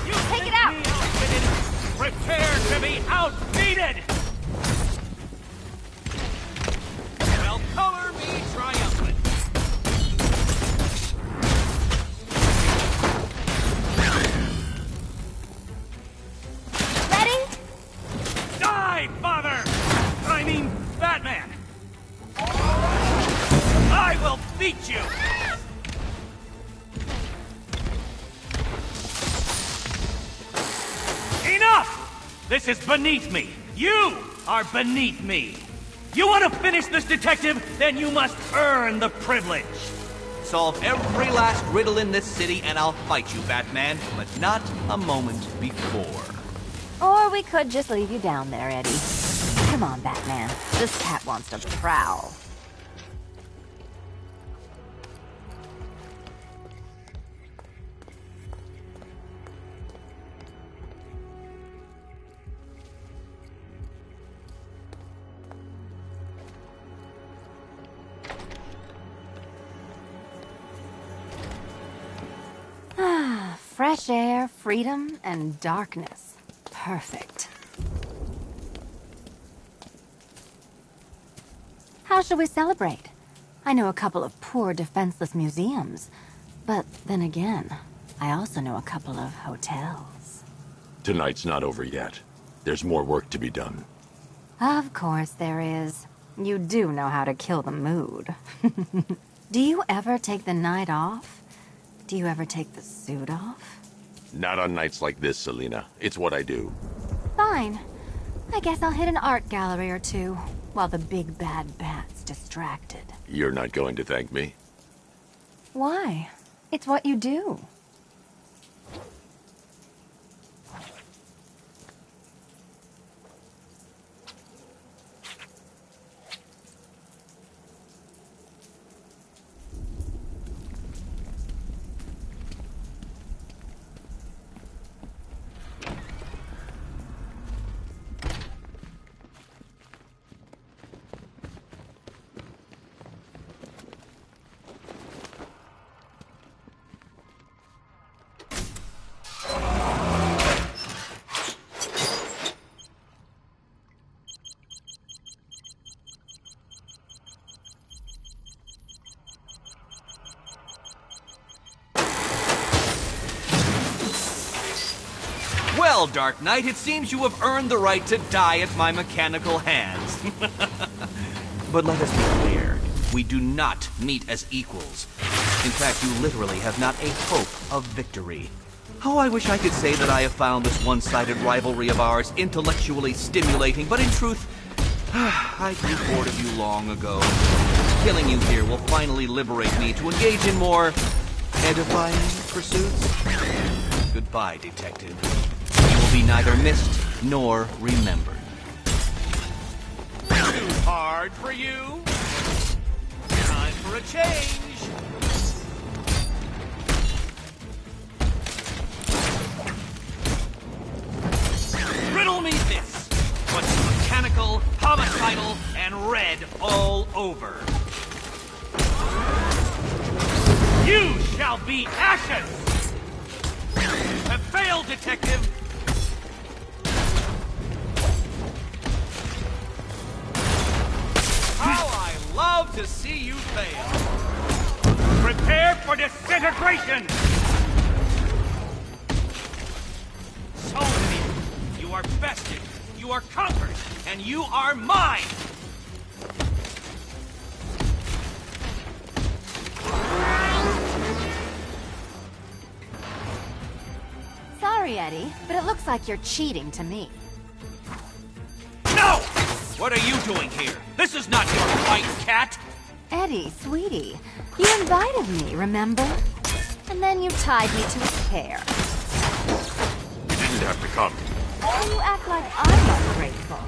You Take it out. me outfitted. Prepare to be outbeaten. Well, color me triumphant. Ready? Die, father! I mean, Batman! I will beat you! Enough! This is beneath me. You are beneath me. You want to finish this, detective? Then you must earn the privilege. Solve every last riddle in this city and I'll fight you, Batman, but not a moment before. Or we could just leave you down there, Eddie. Come on, Batman. This cat wants to prowl. Fresh air, freedom, and darkness. Perfect. How shall we celebrate? I know a couple of poor, defenseless museums. But then again, I also know a couple of hotels. Tonight's not over yet. There's more work to be done. Of course there is. You do know how to kill the mood. Do you ever take the night off? Do you ever take the suit off? Not on nights like this, Selina. It's what I do. Fine. I guess I'll hit an art gallery or two, while the big bad bat's distracted. You're not going to thank me? Why? It's what you do. Well, Dark Knight, it seems you have earned the right to die at my mechanical hands. But let us be clear, we do not meet as equals. In fact, you literally have not a hope of victory. Oh, I wish I could say that I have found this one-sided rivalry of ours intellectually stimulating, but in truth, I grew bored of you long ago. Killing you here will finally liberate me to engage in more edifying pursuits. Goodbye, Detective. You will be neither missed nor remembered. Too hard for you? Time for a change. Riddle me this. What's mechanical, homicidal, and red all over? You shall be ashes! You have failed, Detective! How I love to see you fail! Prepare for disintegration! So many. You are bested, you are conquered, and you are mine! Sorry, Eddie, but it looks like you're cheating to me. No! What are you doing here? This is not your fight, cat! Eddie, sweetie, you invited me, remember? And then you tied me to a chair. You didn't have to come. You act like I'm ungrateful.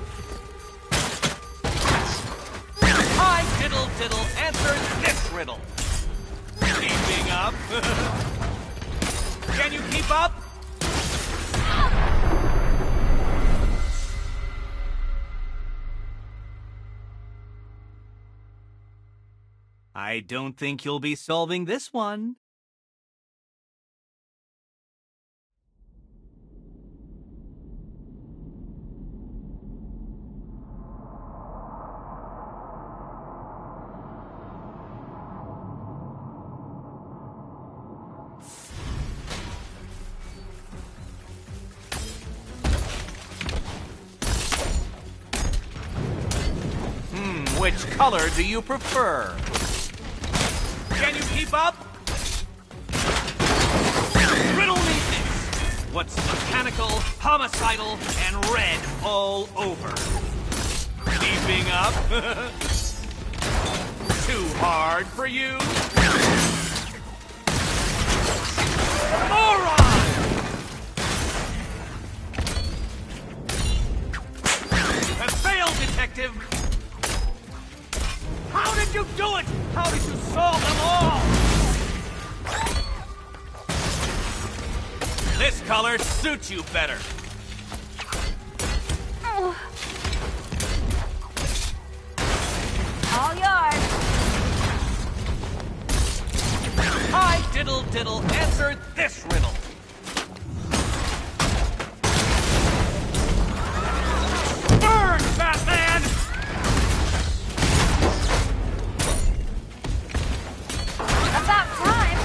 Hi, diddle diddle, answer this riddle. Keeping up? Can you keep up? I don't think you'll be solving this one. Which color do you prefer? Can you keep up? Riddle me this. What's mechanical, homicidal, and red all over? Keeping up? Too hard for you? Moron! You have failed, Detective! How did you do it? How did you solve them all? This color suits you better. All yours. Hi, diddle diddle, answer this riddle. Burn, Batman! About time.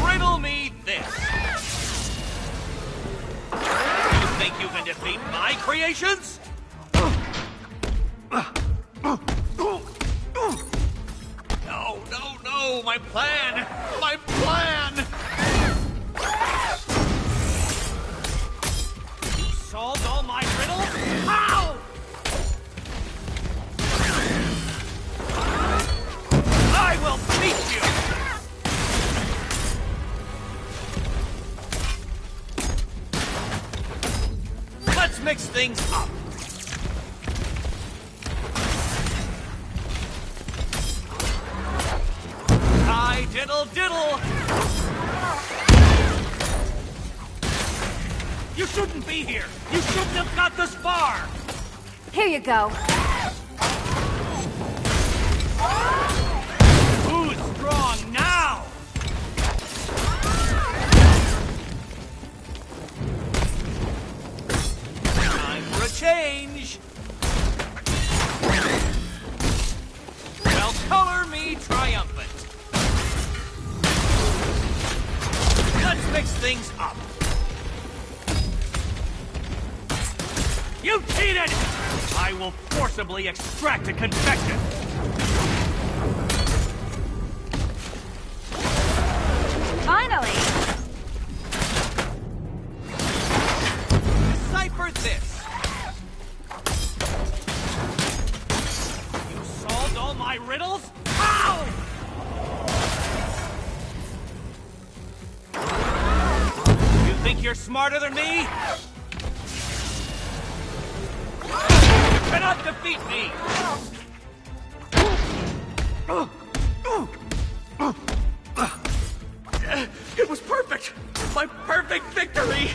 Riddle me this. You think you can defeat my creations? No, my plan! My plan! You solved all my riddles? How? I will beat you! Let's mix things up. Hi, diddle diddle! You shouldn't be here! You shouldn't have got this far! Here you go. Who's strong now? Time for a change! Well, color me triumphant! mix things up. You cheated! I will forcibly extract a confession. Finally! Decipher this. You solved all my riddles? How? You think you're smarter than me? You cannot defeat me! It was perfect! My perfect victory!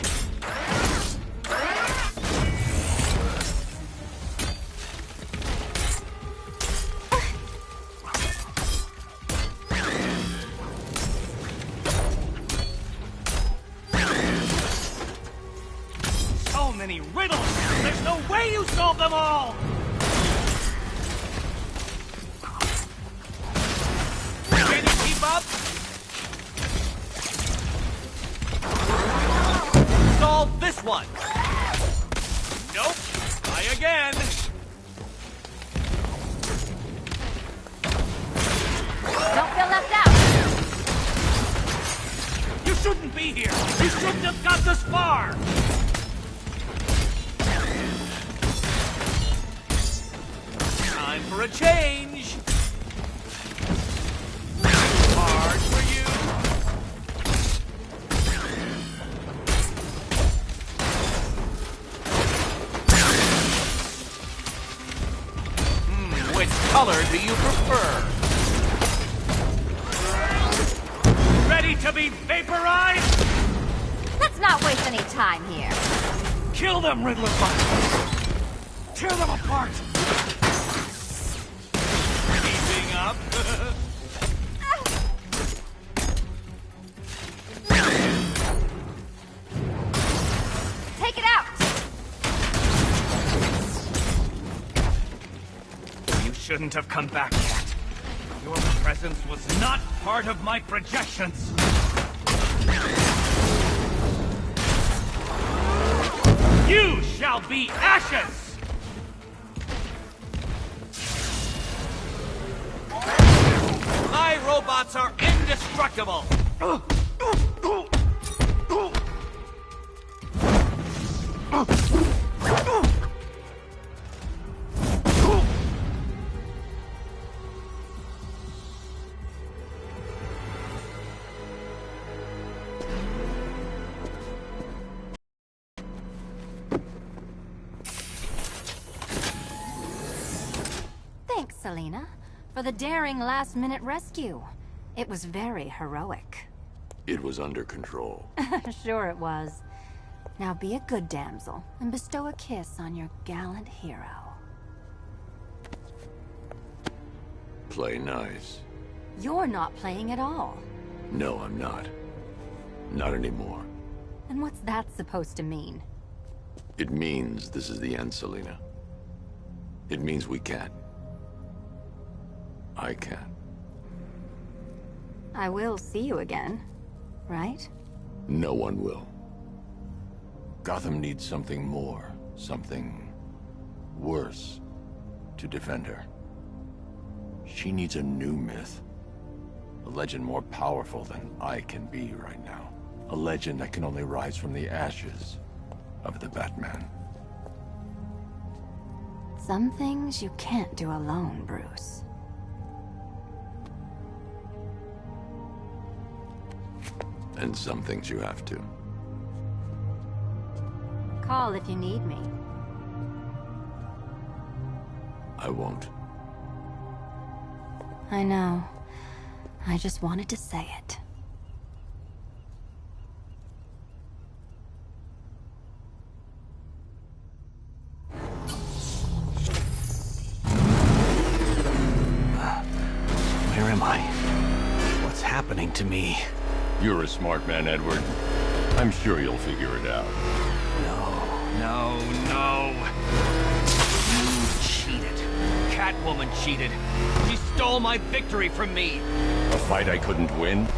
So many riddles! There's no way you solved them all! Can you keep up? Solve this one! Nope! Try again! Don't feel left out! You shouldn't be here! You shouldn't have got this far! Time for a change! Hard for you! Which color do you prefer? Ready to be vaporized? Let's not waste any time here. Kill them, Riddler buttons! Tear them apart! Keeping up? Take it out! You shouldn't have come back yet. Your presence was not part of my projections. You shall be ashes! My robots are indestructible! Thanks, Selina, for the daring last-minute rescue. It was very heroic. It was under control. Sure it was. Now be a good damsel and bestow a kiss on your gallant hero. Play nice. You're not playing at all. No, I'm not. Not anymore. And what's that supposed to mean? It means this is the end, Selina. It means we can't. I can't. I will see you again, right? No one will. Gotham needs something more, something worse to defend her. She needs a new myth. A legend more powerful than I can be right now. A legend that can only rise from the ashes of the Batman. Some things you can't do alone, Bruce. And some things you have to. Call if you need me. I won't. I know. I just wanted to say it. Where am I? What's happening to me? You're a smart man, Edward. I'm sure you'll figure it out. No. You cheated. Catwoman cheated. She stole my victory from me. A fight I couldn't win?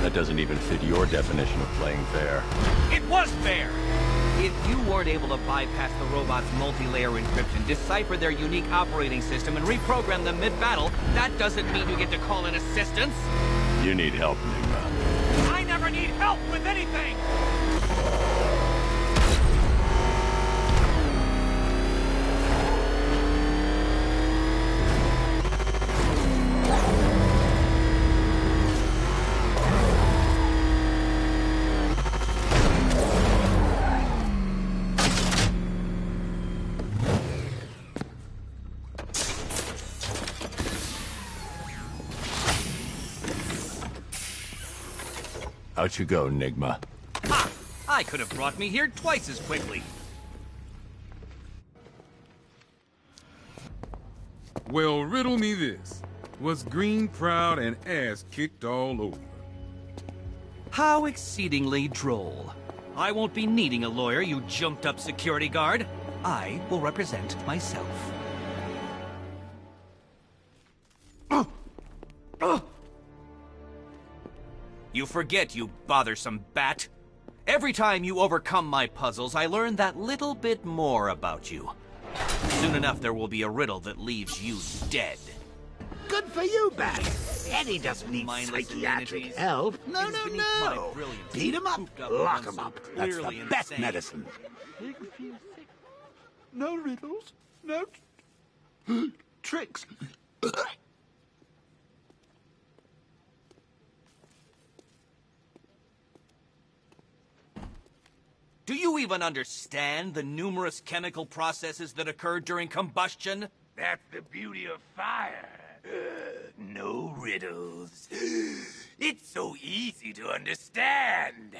That doesn't even fit your definition of playing fair. It was fair! If you weren't able to bypass the robot's multi-layer encryption, decipher their unique operating system, and reprogram them mid-battle, that doesn't mean you get to call in assistance. You need help, Nigma. I never need help with anything! Out you go, Nigma. Ha! I could have brought me here twice as quickly. Well, riddle me this. Was Green proud and ass kicked all over? How exceedingly droll. I won't be needing a lawyer, you jumped-up security guard. I will represent myself. You forget, you bothersome bat. Every time you overcome my puzzles, I learn that little bit more about you. Soon enough, there will be a riddle that leaves you dead. Good for you, Bat. Eddie doesn't need Mindless psychiatric amenities. help. It No, is no, beneath my no. brilliance Beat him up, cooped up lock amongst him up. some That's the clearly best insane. medicine. No riddles, no tricks. Do you even understand the numerous chemical processes that occur during combustion? That's the beauty of fire. No riddles. It's so easy to understand.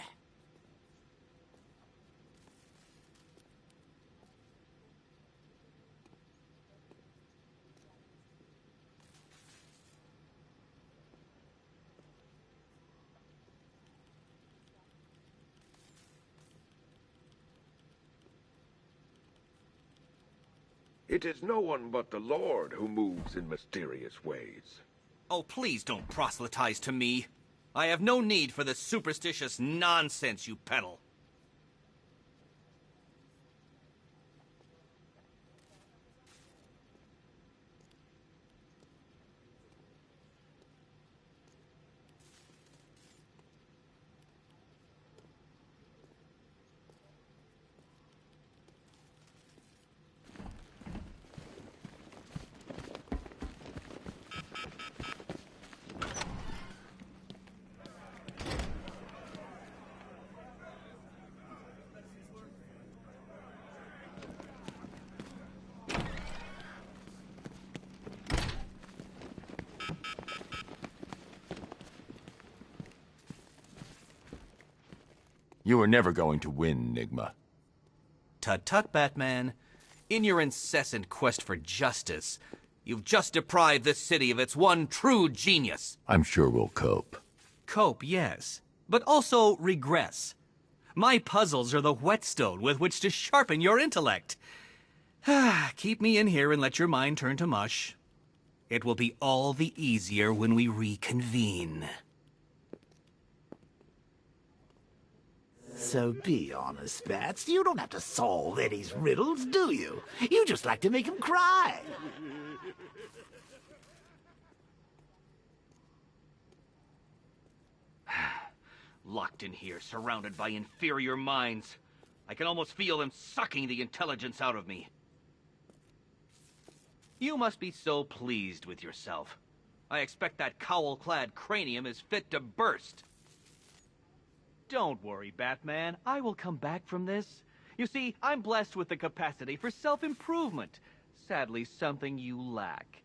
It is no one but the Lord who moves in mysterious ways. Oh, please don't proselytize to me. I have no need for the superstitious nonsense you peddle. You are never going to win, Nigma. Tut-tut, Batman. In your incessant quest for justice, you've just deprived this city of its one true genius. I'm sure we'll cope. Cope, yes, but also regress. My puzzles are the whetstone with which to sharpen your intellect. Keep me in here and let your mind turn to mush. It will be all the easier when we reconvene. So be honest, Bats. You don't have to solve Eddie's riddles, do you? You just like to make him cry. Locked in here, surrounded by inferior minds. I can almost feel them sucking the intelligence out of me. You must be so pleased with yourself. I expect that cowl-clad cranium is fit to burst. Don't worry, Batman. I will come back from this. You see, I'm blessed with the capacity for self-improvement. Sadly, something you lack.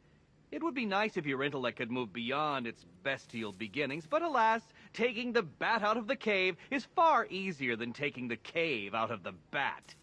It would be nice if your intellect could move beyond its bestial beginnings, but alas, taking the bat out of the cave is far easier than taking the cave out of the bat.